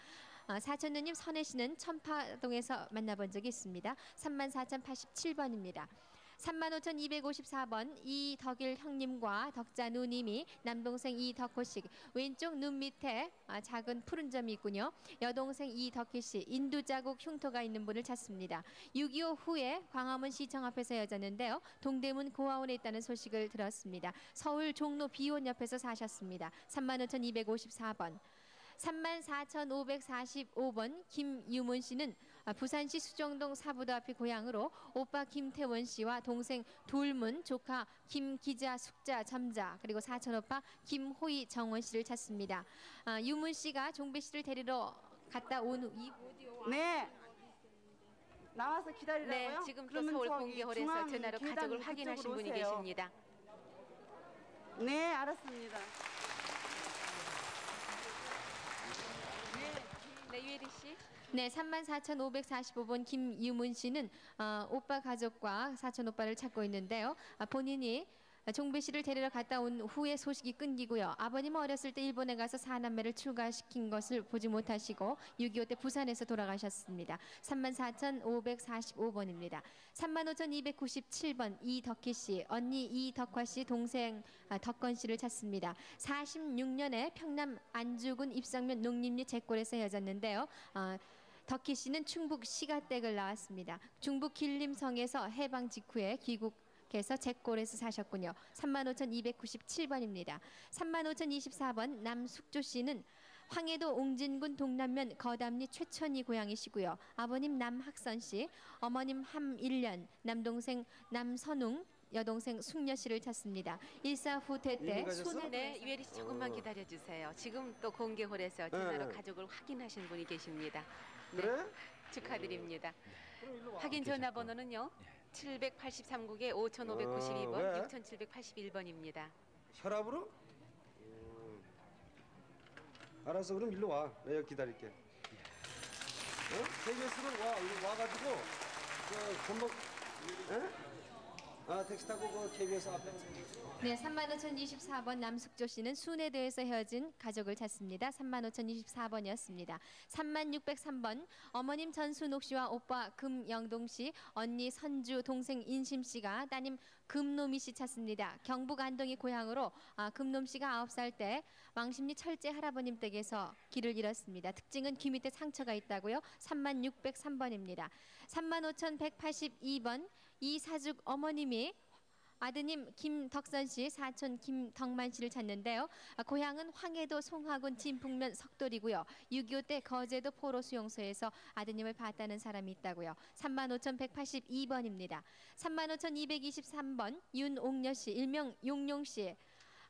사촌 누님 선혜 씨는 천파동에서 만나본 적이 있습니다. 34,087번입니다. 35,254번 이덕일 형님과 덕자 누님이 남동생 이덕호씨, 왼쪽 눈 밑에 작은 푸른 점이 있군요. 여동생 이덕희씨, 인두자국 흉터가 있는 분을 찾습니다. 6.25 후에 광화문 시청 앞에서 헤어졌는데요. 동대문 고아원에 있다는 소식을 들었습니다. 서울 종로 비원 옆에서 사셨습니다. 35,254번. 34,545번 김유문 씨는 부산시 수정동 사부도 앞이 고향으로 오빠 김태원 씨와 동생 돌문, 조카 김기자, 숙자, 점자 그리고 사촌 오빠 김호희, 정원 씨를 찾습니다. 유문 씨가 종배 씨를 데리러 갔다 온 후 네. 나와서 기다리라고요? 네, 지금 또 서울 공개홀에서 전화로 가족을 확인하신 분이 계십니다. 네, 알았습니다. 네, 유혜리 씨. 네, 34,545번 김유문 씨는 오빠 가족과 사촌 오빠를 찾고 있는데요. 본인이 종배 씨를 데리러 갔다 온 후에 소식이 끊기고요. 아버님은 어렸을 때 일본에 가서 사남매를 출가시킨 것을 보지 못하시고 6.25 때 부산에서 돌아가셨습니다. 34,545번입니다. 35,297번 이덕희 씨, 언니 이덕화 씨, 동생 덕건 씨를 찾습니다. 46년에 평남 안주군 입성면 농림리 제골에서 헤어졌는데요. 덕희 씨는 충북 시가댁을 나왔습니다. 중북 길림성에서 해방 직후에 귀국해서 제골에서 사셨군요. 35,297번입니다. 35,024번 남숙조 씨는 황해도 옹진군 동남면 거담리 최천이 고향이시고요. 아버님 남학선 씨, 어머님 함일년, 남동생 남선웅, 여동생 숙녀 씨를 찾습니다. 일사 후퇴 때 손에 네, 유혜리 씨 조금만 기다려 주세요. 지금 또 공개홀에서 전화로 가족을 확인하신 분이 계십니다. 네, 그래? 축하드립니다. 확인 전화번호는요. 783국에 5592번, 6781번입니다. 혈압으로? 알았어, 그럼 일로 와. 내가 여기 기다릴게. KBS는 와, 여기 와가지고 전복, 택시 타고 그 KBS 앞에. 네, 35,024번 남숙조 씨는 순회도에서 헤어진 가족을 찾습니다. 35,024번이었습니다. 3603번 어머님 전순옥 씨와 오빠 금영동 씨, 언니 선주, 동생 인심 씨가 따님 금노미 씨 찾습니다. 경북 안동이 고향으로 금놈 씨가 9살 때 왕십리 철제 할아버님 댁에서 길을 잃었습니다. 특징은 귀 밑에 상처가 있다고요. 3603번입니다. 35,182번 이사죽 어머님이 아드님 김덕선 씨, 사촌 김덕만 씨를 찾는데요. 고향은 황해도 송화군 진풍면 석돌이고요. 6.25 때 거제도 포로 수용소에서 아드님을 봤다는 사람이 있다고요. 35,182번입니다. 35,223번 윤옥녀 씨, 일명 용용 씨.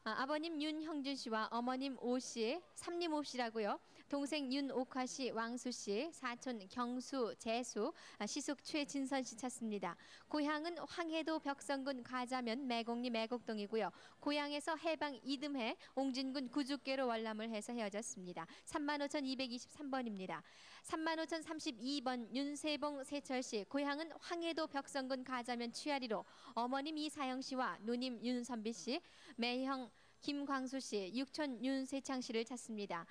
아버님 윤형준 씨와 어머님 오 씨, 삼림 오 씨라고요. 동생 윤옥화 씨, 왕수 씨, 사촌 경수, 재수, 시숙 최진선 씨 찾습니다. 고향은 황해도 벽성군 가자면 매곡리 매곡동이고요. 고향에서 해방 이듬해 옹진군 구죽계로 월남을 해서 헤어졌습니다. 35,223번입니다. 35,032번 윤세봉 세철 씨, 고향은 황해도 벽성군 가자면 취하리로 어머님 이사영 씨와 누님 윤선비 씨, 매형 김광수 씨, 육촌 윤세창 씨를 찾습니다.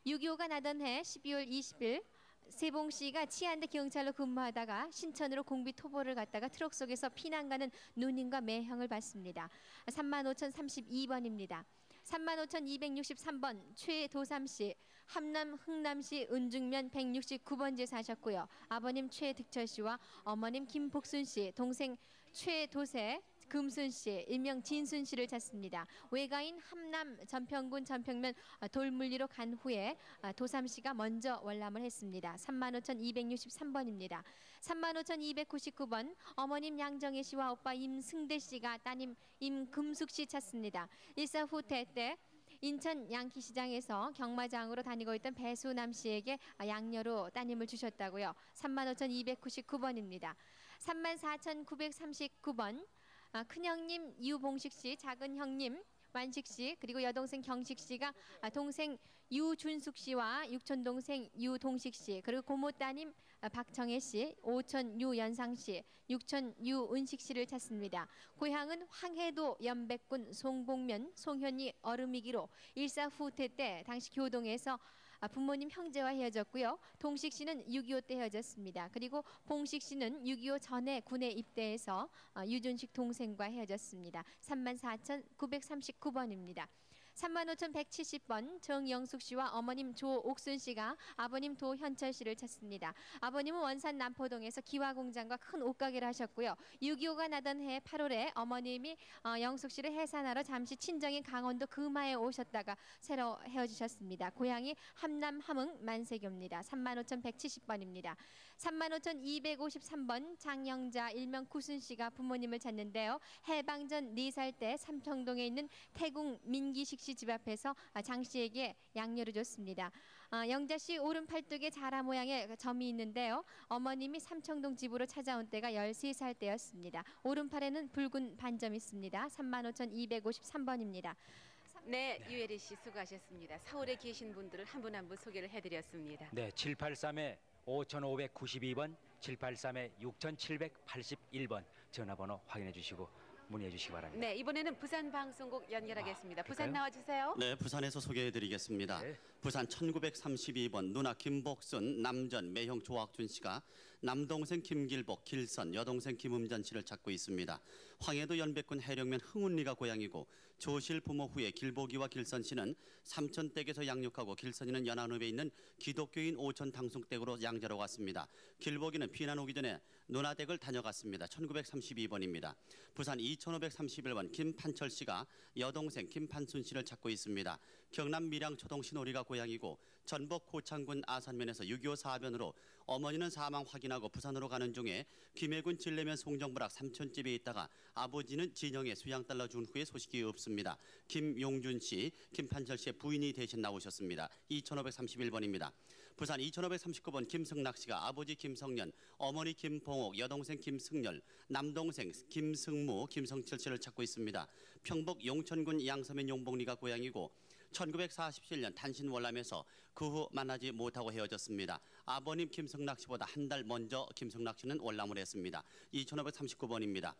6.25가 나던 해 12월 20일 세봉 씨가 치안대 경찰로 근무하다가 신천으로 공비 토보를 갔다가 트럭 속에서 피난가는 누님과 매형을 봤습니다. 35,032번입니다. 35,263번 최도삼 씨, 함남 흥남시 은중면 169번지에 사셨고요. 아버님 최득철 씨와 어머님 김복순 씨, 동생 최도세 김금순 씨, 일명 진순 씨를 찾습니다. 외가인 함남 전평군 전평면 돌물리로 간 후에 도삼 씨가 먼저 월남을 했습니다. 35,263번입니다. 35,299번 어머님 양정혜 씨와 오빠 임승대 씨가 따님 임금숙 씨 찾습니다. 일사 후퇴 때 인천 양키시장에서 경마장으로 다니고 있던 배수남 씨에게 양녀로 따님을 주셨다고요. 35,299번입니다. 34,939번 큰형님 유봉식 씨, 작은형님 완식 씨, 그리고 여동생 경식 씨가 동생 유준숙 씨와 육촌동생 유동식 씨, 그리고 고모 따님 박정혜 씨, 오촌 유연상 씨, 육촌 유은식 씨를 찾습니다. 고향은 황해도 연백군 송봉면 송현이 어루미기로 일사 후퇴 때 당시 교동에서 부모님 형제와 헤어졌고요. 동식 씨는 6.25 때 헤어졌습니다. 그리고 봉식 씨는 6.25 전에 군에 입대해서 유준식 동생과 헤어졌습니다. 34,939번입니다. 35,170번 정영숙 씨와 어머님 조옥순 씨가 아버님 도현철 씨를 찾습니다. 아버님은 원산 남포동에서 기와공장과 큰 옷가게를 하셨고요. 6.25가 나던 해 8월에 어머님이 영숙 씨를 해산하러 잠시 친정인 강원도 금화에 오셨다가 새로 헤어지셨습니다. 고향이 함남 함흥 만세교입니다. 35,170번입니다. 35,253번 장영자 일명 구순 씨가 부모님을 찾는데요. 해방전 4살 때 삼청동에 있는 태궁 민기식 씨 집 앞에서 장 씨에게 양녀를 줬습니다. 영자 씨 오른 팔뚝에 자라 모양의 점이 있는데요. 어머님이 삼청동 집으로 찾아온 때가 13살 때였습니다. 오른팔에는 붉은 반점이 있습니다. 35,253번입니다. 네, 유혜리 씨 수고하셨습니다. 서울에 계신 분들을 한 분 한 분 소개를 해드렸습니다. 네, 783에 5592번, 783에 6781번 전화번호 확인해 주시고 문의해 주시기 바랍니다. 네, 이번에는 부산 방송국 연결하겠습니다. 부산 나와주세요. 네, 부산에서 소개해드리겠습니다. 네. 부산 1932번 누나 김복순, 남전 매형 조학준 씨가 남동생 김길복, 길선, 여동생 김음전 씨를 찾고 있습니다. 황해도 연백군 해령면 흥운리가 고향이고 조실 부모 후에 길복이와 길선 씨는 삼천댁에서 양육하고 길선이는 연안읍에 있는 기독교인 오천 당숙댁으로 양자로 갔습니다. 길복이는 피난 오기 전에 누나댁을 다녀갔습니다. 1932번입니다. 부산 2531번 김판철 씨가 여동생 김판순 씨를 찾고 있습니다. 경남 밀양 초동 신오리가 고향이고 전북 고창군 아산면에서 6.25 사변으로 어머니는 사망 확인하고 부산으로 가는 중에 김해군 진례면 송정부락 삼촌집에 있다가 아버지는 진영에 수양달러 준 후에 소식이 없습니다. 김용준 씨, 김판철 씨의 부인이 대신 나오셨습니다. 2531번입니다. 부산 2539번 김승락 씨가 아버지 김성년, 어머니 김봉옥, 여동생 김승열, 남동생 김승무, 김성철 씨를 찾고 있습니다. 평북 용천군 양서면 용복리가 고향이고 1947년 단신 월남에서 그 후 만나지 못하고 헤어졌습니다. 아버님 김성락 씨보다 한 달 먼저 김성락 씨는 월남을 했습니다. 2539번입니다.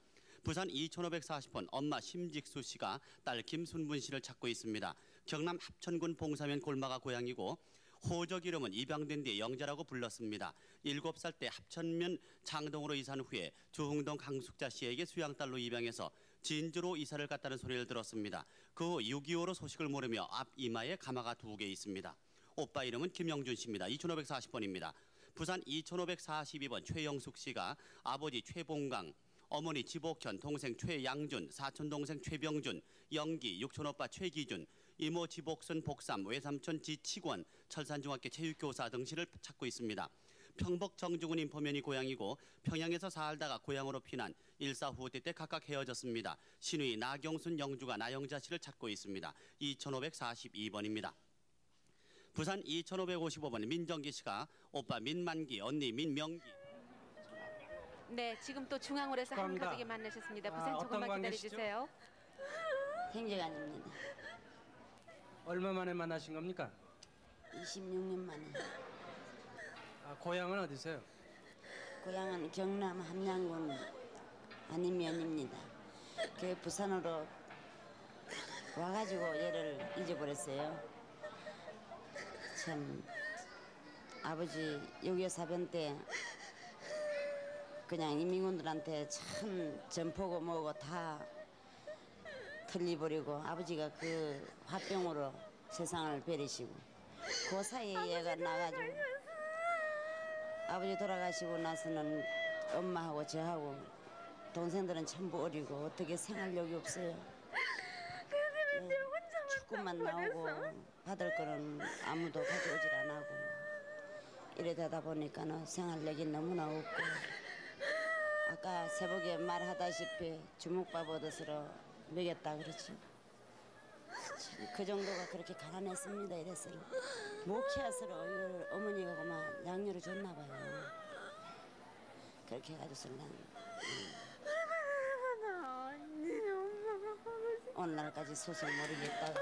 부산 2540번 엄마 심직수 씨가 딸 김순분 씨를 찾고 있습니다. 경남 합천군 봉사면 골마가 고향이고 호적 이름은 입양된 뒤 영자라고 불렀습니다. 7살 때 합천면 장동으로 이사한 후에 주흥동 강숙자 씨에게 수양딸로 입양해서 진주로 이사를 갔다는 소리를 들었습니다. 그 후 6.25로 소식을 모르며 앞 이마에 가마가 2개 있습니다. 오빠 이름은 김영준 씨입니다. 2540번입니다. 부산 2542번 최영숙 씨가 아버지 최봉강, 어머니 지복현, 동생 최양준, 사촌 동생 최병준, 영기, 육촌오빠 최기준, 이모 지복순 복삼, 외삼촌 지치권, 철산중학교 체육교사 등 씨를 찾고 있습니다. 평북 정주군 인포면이 고향이고 평양에서 살다가 고향으로 피난 1.4 후퇴 때 각각 헤어졌습니다. 신의 나경순 영주가 나영자 씨를 찾고 있습니다. 2542번입니다. 부산 2555번 민정기 씨가 오빠 민만기, 언니 민명기. 네, 지금 또 중앙홀에서 한 가족이 만나셨습니다. 부산 조금만 기다려주세요. 생제간입니다. 얼마 만에 만나신 겁니까? 26년 만에. 고향은 어디세요? 고향은 경남 함양군 안인면입니다. 그 부산으로 와가지고 얘를 잊어버렸어요. 참 아버지 6.25 사변 때 그냥 인민군들한테 참 전포고 뭐고 다 틀리버리고 아버지가 그 화병으로 세상을 버리시고 그 사이에 얘가 나가지고 아버지 돌아가시고 나서는 엄마하고 저하고 동생들은 전부 어리고 어떻게 생활력이 없어요. 조금만 나오고 받을 거는 아무도 가져오질 안 하고 이러다 보니까는 생활력이 너무나 없고 아까 새벽에 말하다시피 주먹밥 얻어서 먹였다 그러지. 그 정도가 그렇게 가난했습니다. 이래서는 못 키워서로 이걸 어머니가 그만 양녀를 줬나 봐요. 그렇게 해가지고서 난 오늘날까지 소설 모르겠다고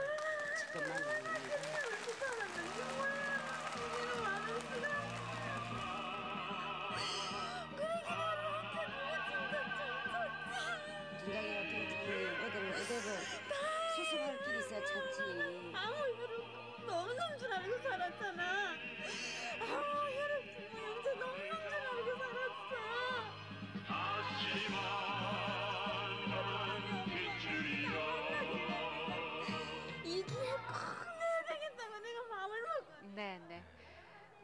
지금 만납니다. 소송할 길이 있어야 찾지. 너무 섬줄 알고 살았잖아. 혈액 부모 형제 너무 섬줄 알고 살았어. 이 기회 꼭 내야 되겠다고 내가 마음을 먹고. 네.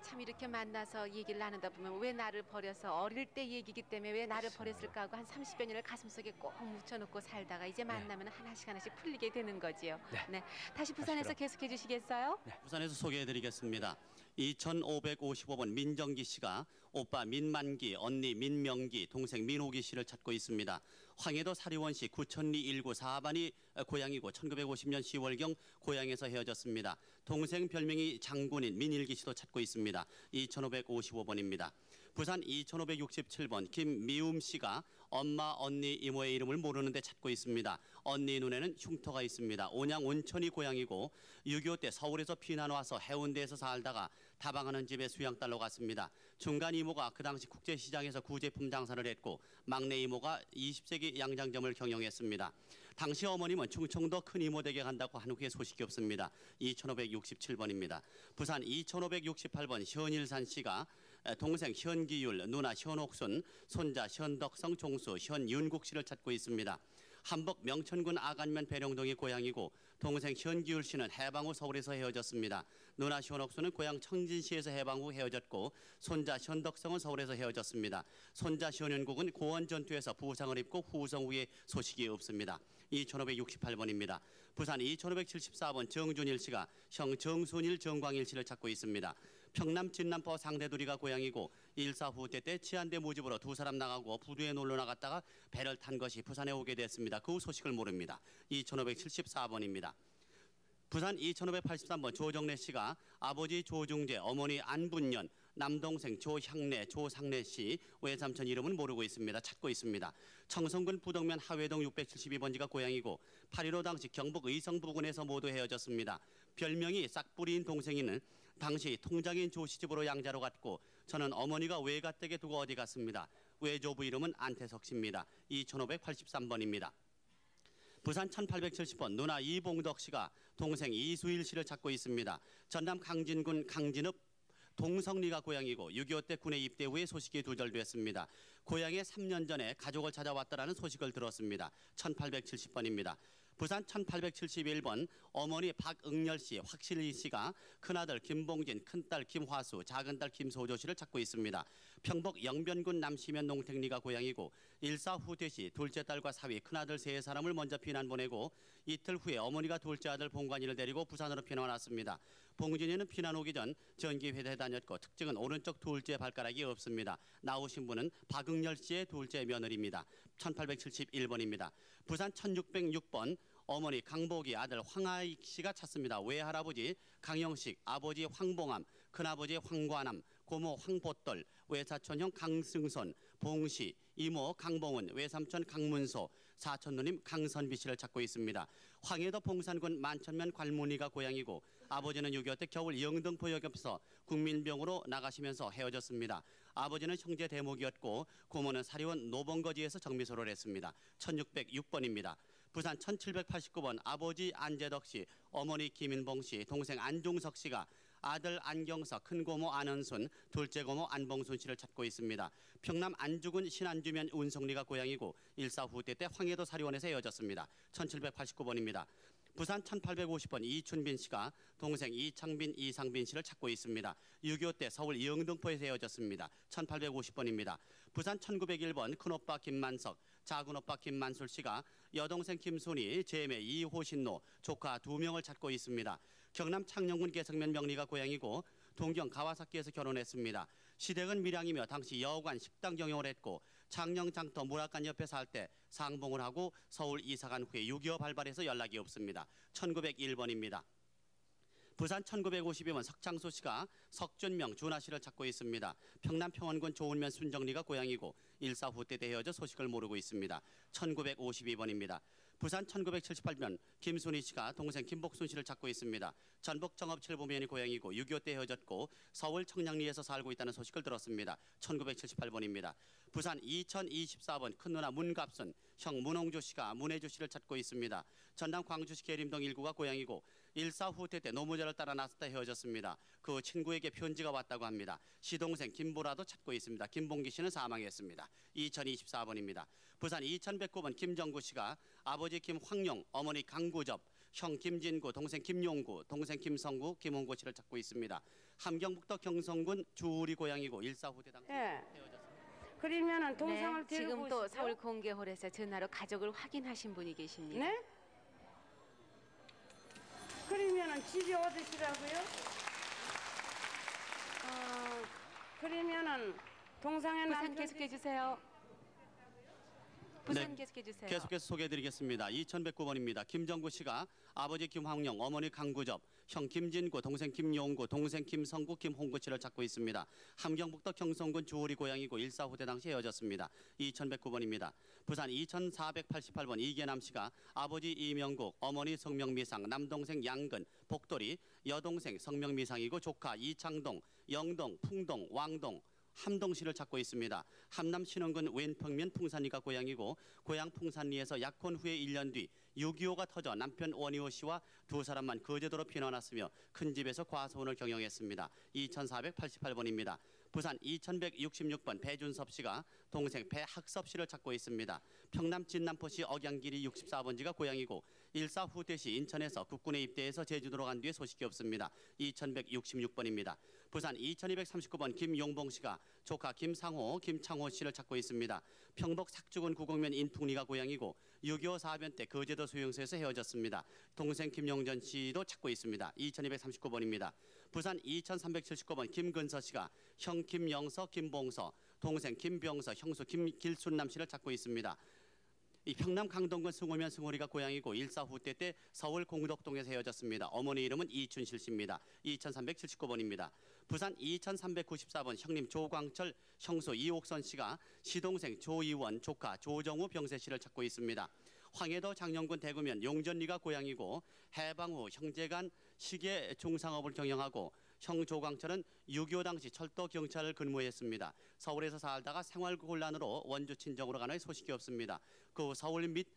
참 이렇게 만나서 얘기를 나누다 보면 왜 나를 버려서 어릴 때 얘기기 때문에 왜 나를 버렸을까 하고 한 30여 년을 가슴속에 꼭 묻혀놓고 살다가 이제 만나면 하나씩 풀리게 되는 거지요. 네. 다시 부산에서 계속해 주시겠어요? 부산에서 소개해드리겠습니다. 2555번 민정기 씨가 오빠 민만기, 언니 민명기, 동생 민호기 씨를 찾고 있습니다. 황해도 사리원 씨 9002 19 4반이 고향이고 1950년 10월경 고향에서 헤어졌습니다. 동생 별명이 장군인 민일기 씨도 찾고 있습니다. 2555번입니다. 부산 2567번 김미움 씨가 엄마, 언니, 이모의 이름을 모르는데 찾고 있습니다. 언니 눈에는 흉터가 있습니다. 온양 온천이 고향이고 6.25 때 서울에서 피난 와서 해운대에서 살다가 다방하는 집에 수양딸로 갔습니다. 중간 이모가 그 당시 국제시장에서 구제품 장사를 했고 막내 이모가 20세기 양장점을 경영했습니다. 당시 어머님은 충청도 큰 이모 댁에 간다고 한 후에 소식이 없습니다. 2567번입니다. 부산 2568번 현일산 씨가 동생 현기율, 누나 현옥순, 손자 현덕성 종수, 현윤국 씨를 찾고 있습니다. 함북 명천군 아간면 배령동이 고향이고 동생 현기율 씨는 해방 후 서울에서 헤어졌습니다. 누나 현옥수는 고향 청진시에서 해방 후 헤어졌고 손자 현덕성은 서울에서 헤어졌습니다. 손자 현윤국은 고원 전투에서 부상을 입고 후성 후에 소식이 없습니다. 2568번입니다. 부산 2574번 정준일 씨가 형 정순일, 정광일 씨를 찾고 있습니다. 평남 진남포 상대두리가 고향이고 1.4 후퇴 때 치안대 모집으로 두 사람 나가고 부두에 놀러 나갔다가 배를 탄 것이 부산에 오게 됐습니다. 그 후 소식을 모릅니다. 2574번입니다. 부산 2583번 조정래 씨가 아버지 조중재, 어머니 안분년, 남동생 조향래, 조상래 씨, 외삼촌 이름은 모르고 있습니다. 찾고 있습니다. 청성군 부덕면 하회동 672번지가 고향이고 8.15 당시 경북 의성 부근에서 모두 헤어졌습니다. 별명이 싹뿌리인 동생이는 당시 통장인 조 시집으로 양자로 갔고 저는 어머니가 외가댁에 두고 어디 갔습니다. 외조부 이름은 안태석 씨입니다. 2583번입니다. 부산 1870번 누나 이봉덕 씨가 동생 이수일 씨를 찾고 있습니다. 전남 강진군 강진읍 동성리가 고향이고 6.25 때 군에 입대 후에 소식이 두절됐습니다. 고향에 3년 전에 가족을 찾아왔다라는 소식을 들었습니다. 1870번입니다. 부산 1871번 어머니 박응열 씨, 확실희 씨가 큰아들 김봉진, 큰딸 김화수, 작은딸 김소조 씨를 찾고 있습니다. 평북 영변군 남시면 농택리가 고향이고 1.4 후퇴 시 둘째 딸과 사위, 큰아들 세 사람을 먼저 피난 보내고 이틀 후에 어머니가 둘째 아들 봉관이를 데리고 부산으로 피난 왔습니다. 봉진이는 피난 오기 전 전기회사에 다녔고 특징은 오른쪽 둘째 발가락이 없습니다. 나오신 분은 박응열 씨의 둘째 며느리입니다. 1871번입니다. 부산 1606번 어머니 강복이, 아들 황하익 씨가 찾습니다. 외할아버지 강영식, 아버지 황봉암, 큰아버지 황관암, 고모 황보떨, 외사촌형 강승선, 봉씨, 이모 강봉은, 외삼촌 강문소, 사촌누님 강선비 씨를 찾고 있습니다. 황해도 봉산군 만천면 관문이가 고향이고 아버지는 6.25 때 겨울 영등포 역에서 국민병으로 나가시면서 헤어졌습니다. 아버지는 형제 대목이었고 고모는 사리원 노번거지에서 정미소를 했습니다. 1606번입니다. 부산 1789번 아버지 안재덕 씨, 어머니 김인봉 씨, 동생 안종석 씨가 아들 안경석, 큰고모 안은순, 둘째 고모 안봉순 씨를 찾고 있습니다. 평남 안주군 신안주면 운성리가 고향이고 1.4 후퇴 때 황해도 사리원에서 헤어졌습니다. 1789번입니다. 부산 1850번 이춘빈 씨가 동생 이창빈, 이상빈 씨를 찾고 있습니다. 6.25 때 서울 영등포에서 헤어졌습니다. 1850번입니다. 부산 1901번 큰오빠 김만석, 작은오빠 김만술 씨가 여동생 김순희, 제매 이호신노, 조카 2명을 찾고 있습니다. 경남 창녕군 개성면 명리가 고향이고 동경 가와사키에서 결혼했습니다. 시댁은 밀양이며 당시 여관 식당 경영을 했고 창녕 장터 문학관 옆에 살 때 상봉을 하고 서울 이사간 후에 6.25 발발해서 연락이 없습니다. 1901번입니다. 부산 1952번 석창수 씨가 석준명, 준하 씨를 찾고 있습니다. 평남 평원군 조은면 순정리가 고향이고 일사 후 때 헤어져 소식을 모르고 있습니다. 1952번입니다. 부산 1978년 김순희 씨가 동생 김복순 씨를 찾고 있습니다. 전북 정읍칠부면이 고향이고 6.25 때 헤어졌고 서울 청량리에서 살고 있다는 소식을 들었습니다. 1978번입니다. 부산 2024번 큰누나 문갑순, 형 문홍주 씨가 문혜주 씨를 찾고 있습니다. 전남 광주시 계림동 1구가 고향이고 일사 후퇴 때 노무자를 따라 나섰다 헤어졌습니다. 그 친구에게 편지가 왔다고 합니다. 시동생 김보라도 찾고 있습니다. 김봉기 씨는 사망했습니다. 2024번입니다. 부산 2109번 김정구 씨가 아버지 김황용, 어머니 강구접, 형 김진구, 동생 김용구, 동생 김성구, 김홍구 씨를 찾고 있습니다. 함경북도 경성군 주우리 고향이고 일사 후퇴 당시 헤어졌습니다. 그러면은 동상을 데리고 지금 또 오시죠? 서울 공개홀에서 전화로 가족을 확인하신 분이 계십니다. 네? 그러면은 집이 어디시라고요? 그러면은 동상의 부산 남편 계속해 주세요. 부산 계속해 주세요. 계속해서 소개해드리겠습니다. 2109번입니다. 김정구 씨가 아버지 김황용, 어머니 강구접, 형 김진구, 동생 김용구, 동생 김성구, 김홍구 씨를 찾고 있습니다. 함경북도 경성군 주우리 고향이고 일사 후대 당시 헤어졌습니다. 2109번입니다. 부산 2488번 이계남 씨가 아버지 이명국, 어머니 성명미상, 남동생 양근, 복돌이, 여동생 성명미상이고 조카 이창동, 영동, 풍동, 왕동, 함동시를 찾고 있습니다. 함남 신흥군 왼평면 풍산리가 고향이고 고향 풍산리에서 약혼 후에 1년 뒤 6.25가 터져 남편 원희호 씨와 두 사람만 거제도로 피난왔으며 큰 집에서 과수원을 경영했습니다. 2488번입니다. 부산 2166번 배준섭 씨가 동생 배학섭 씨를 찾고 있습니다. 평남 진남포시 억양길이 64번지가 고향이고 일사 후퇴 시 인천에서 국군에 입대해서 제주도로 간 뒤에 소식이 없습니다. 2166번입니다. 부산 2239번 김용봉 씨가 조카 김상호, 김창호 씨를 찾고 있습니다. 평북 삭주군 구곡면 인풍리가 고향이고 6.25 사변 때 거제도 수용소에서 헤어졌습니다. 동생 김용전 씨도 찾고 있습니다. 2239번입니다. 부산 2379번 김근서 씨가 형 김영서, 김봉서, 동생 김병서, 형수 김길순남 씨를 찾고 있습니다. 이 평남 강동군 승호면 승호리가 고향이고 일사 후퇴 때 서울 공덕동에서 헤어졌습니다. 어머니 이름은 이춘실 씨입니다. 2379번입니다. 부산 2394번 형님 조광철, 형수 이옥선 씨가 시동생 조이원, 조카 조정우 병세 씨를 찾고 있습니다. 황해도 장영군 대구면 용전리가 고향이고 해방 후 형제간 시계 중상업을 경영하고 형 조광철은 6.25 당시 철도 경찰을 근무했습니다. 서울에서 살다가 생활 곤란으로 원주 친정으로 가는 소식이 없습니다. 그 서울 및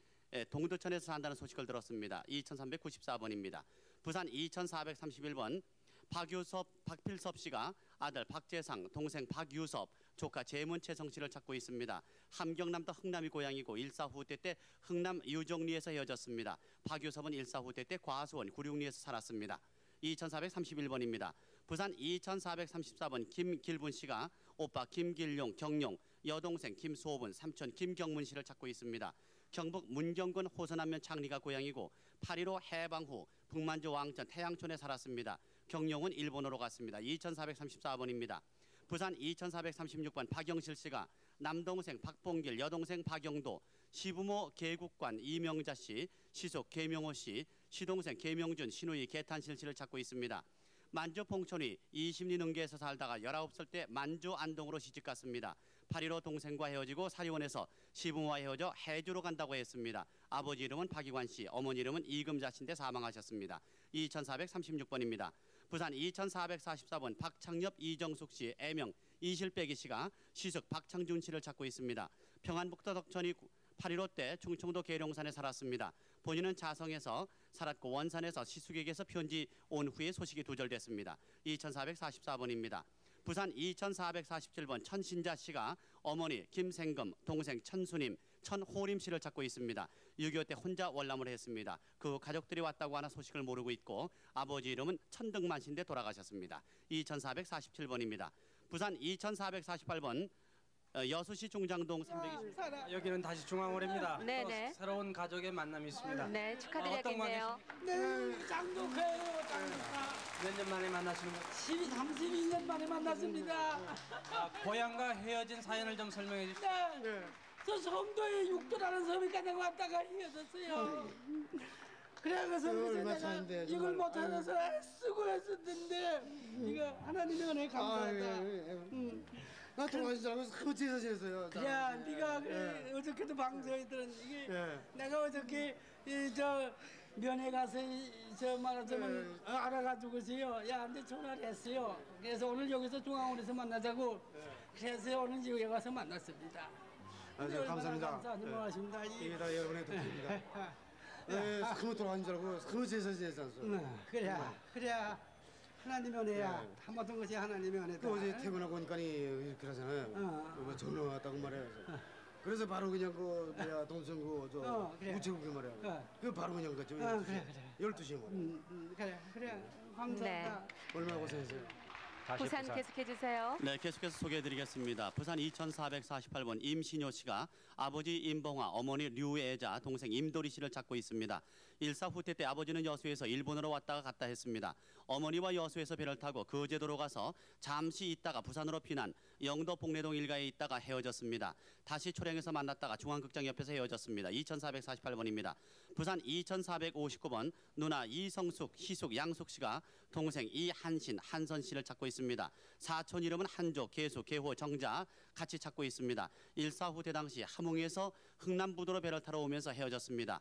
동두천에서 산다는 소식을 들었습니다. 2394번입니다. 부산 2431번 박필섭 씨가 아들 박재상, 동생 박유섭, 조카 재문채성 씨를 찾고 있습니다. 함경남도 흥남이 고향이고 일사 후퇴 때 흥남 유정리에서 헤어졌습니다. 박유섭은 일사 후퇴 때 과수원 구룡리에서 살았습니다. 2431번입니다. 부산 2434번 김길분 씨가 오빠 김길용, 경용, 여동생 김소분, 삼촌 김경문 씨를 찾고 있습니다. 경북 문경군 호선안면 창리가 고향이고 8.15 해방 후 북만주 왕천 태양촌에 살았습니다. 경용은 일본으로 갔습니다. 2434번입니다. 부산 2436번 박영실 씨가 남동생 박봉길, 여동생 박영도, 시부모 계국관 이명자 씨, 시속 계명호 씨, 시동생 계명준, 신우이 계탄실 씨를 찾고 있습니다. 만주 봉천이 20리 능계에서 살다가 19살 때 만주 안동으로 시집갔습니다. 8.15 동생과 헤어지고 사리원에서 시부모와 헤어져 해주로 간다고 했습니다. 아버지 이름은 박이관 씨, 어머니 이름은 이금자 씨인데 사망하셨습니다. 2436번입니다. 부산 2444번 박창엽, 이정숙 씨, 애명 이실배기 씨가 시숙 박창준 씨를 찾고 있습니다. 평안북도 덕천이 8.15 때 충청도 계룡산에 살았습니다. 본인은 자성에서 살았고 원산에서 시숙에게서 편지 온 후에 소식이 두절됐습니다. 2444번입니다. 부산 2447번 천신자 씨가 어머니 김생금, 동생 천수님, 천호림 씨를 찾고 있습니다. 6.25 때 혼자 월남을 했습니다. 그 가족들이 왔다고 하나 소식을 모르고 있고 아버지 이름은 천덕만 씨인데 돌아가셨습니다. 2447번입니다. 부산 2448번 여수시 중장동 320. 여기는 다시 중앙홀입니다. 네네. 새로운 가족의 만남이 있습니다. 네, 축하드려야겠네요. 네, 장독해요, 장독하. 몇 년 만에 만나시는 거? 32년 만에 만났습니다. 고향과 헤어진 사연을 좀 설명해 주시죠. 네. 저 성도의 육도라는 섬에까지 내가 왔다가 헤어졌어요. 그래서 내가 이걸 못 찾아서 쓰고 했었는데 이거 하나님의 은혜 감사하다. 나 돌아가신 줄 알고 그 제사 지냈어요. 그래, 네가 그래, 어저께도 방송에 들은 이게 내가 어저께 저 면회 가서 저 말하자면 알아가지고서요. 야, 근데 전화를 했어요. 그래서 오늘 여기서 중앙원에서 만나자고. 그래서 오늘 여기 와서 만났습니다. 감사합니다. 감사합니다. 이게 다 여러분의 덕분입니다. 네, 그거 돌아가신 줄 알고 그 제사 지냈지 않습니까? 그래. 하나님의 은혜야. 다 모든 것이 하나님의 은혜다. 또 어제 퇴근하고 오니까 이렇게 하잖아요. 뭐 전화 왔다고 말해요. 그래서 바로 그냥 그 뭐야 동천구 저 우체국에 말이야. 그 바로 그냥 갔죠. 12시에 말이야. 그래. 감사합니다. 얼마나 고생했어요. 부산 계속해 주세요. 네, 계속해서 소개해드리겠습니다. 부산 2448번 임신효 씨가 아버지 임봉화, 어머니 류애자, 동생 임도리 씨를 찾고 있습니다. 일사 후퇴 때 아버지는 여수에서 일본으로 왔다가 갔다 했습니다. 어머니와 여수에서 배를 타고 거제도로 가서 잠시 있다가 부산으로 피난, 영도 복내동 일가에 있다가 헤어졌습니다. 다시 초량에서 만났다가 중앙극장 옆에서 헤어졌습니다. 2448번입니다. 부산 2459번 누나 이성숙, 희숙, 양숙 씨가 동생 이한신, 한선 씨를 찾고 있습니다. 사촌 이름은 한조, 계수, 계호, 정자 같이 찾고 있습니다. 일사 후퇴 당시 함흥에서 흥남부두로 배를 타러 오면서 헤어졌습니다.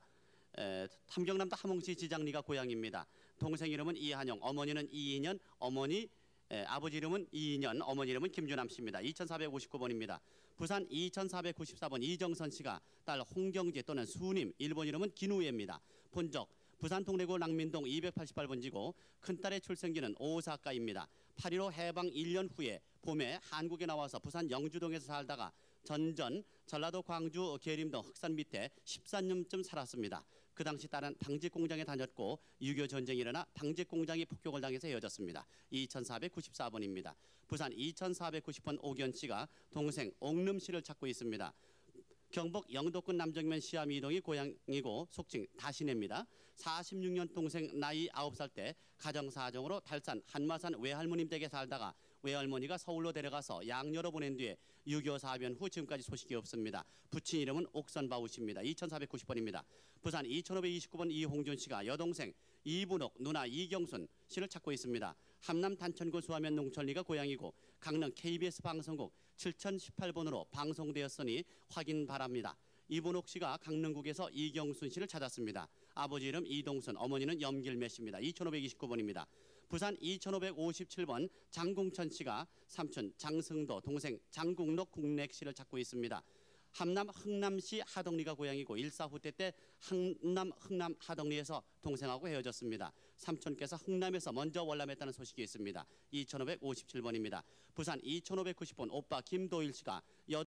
탐경남도 함흥시 지장리가 고향입니다. 동생 이름은 이한영, 어머니는 이인연, 아버지 이름은 이인연, 어머니 이름은 김주남 씨입니다. 2459번입니다. 부산 2494번 이정선 씨가 딸 홍경재 또는 수님, 일본 이름은 기누에입니다. 본적 부산 동래구 랑민동 288번지고 큰딸의 출생지는 오사카입니다. 8.15 해방 1년 후에 봄에 한국에 나와서 부산 영주동에서 살다가 전전 전라도 광주 계림동 흑산 밑에 14년쯤 살았습니다. 그 당시 딸은 방직 공장에 다녔고 6.25 전쟁이 일어나 방직 공장이 폭격을 당해서 헤어졌습니다. 2494번입니다. 부산 2490번 오견 씨가 동생 옥름 씨를 찾고 있습니다. 경북 영도군 남정면 시암 이동이 고향이고 속칭 다시네입니다. 46년 동생 나이 9살 때 가정사정으로 달산 한마산 외할머님 댁에 살다가 외할머니가 서울로 데려가서 양녀로 보낸 뒤에 6.25 사변 후 지금까지 소식이 없습니다. 부친 이름은 옥선바우 씨입니다. 2490번입니다. 부산 2529번 이홍준 씨가 여동생 이분옥, 누나 이경순 씨를 찾고 있습니다. 함남 단천구 수하면 농천리가 고향이고 강릉 KBS 방송국 7018번으로 방송되었으니 확인 바랍니다. 이분옥 씨가 강릉국에서 이경순 씨를 찾았습니다. 아버지 이름 이동순, 어머니는 염길매 씨입니다. 2529번입니다. 부산 2557번 장궁천 씨가 삼촌 장승도, 동생 장국록 국렉 씨를 찾고 있습니다. 함남 흥남시 하덕리가 고향이고 일사 후퇴 때 흥남 하덕리에서 동생하고 헤어졌습니다. 삼촌께서 흥남에서 먼저 월남했다는 소식이 있습니다. 2557번입니다. 부산 2590번 오빠 김도일 씨가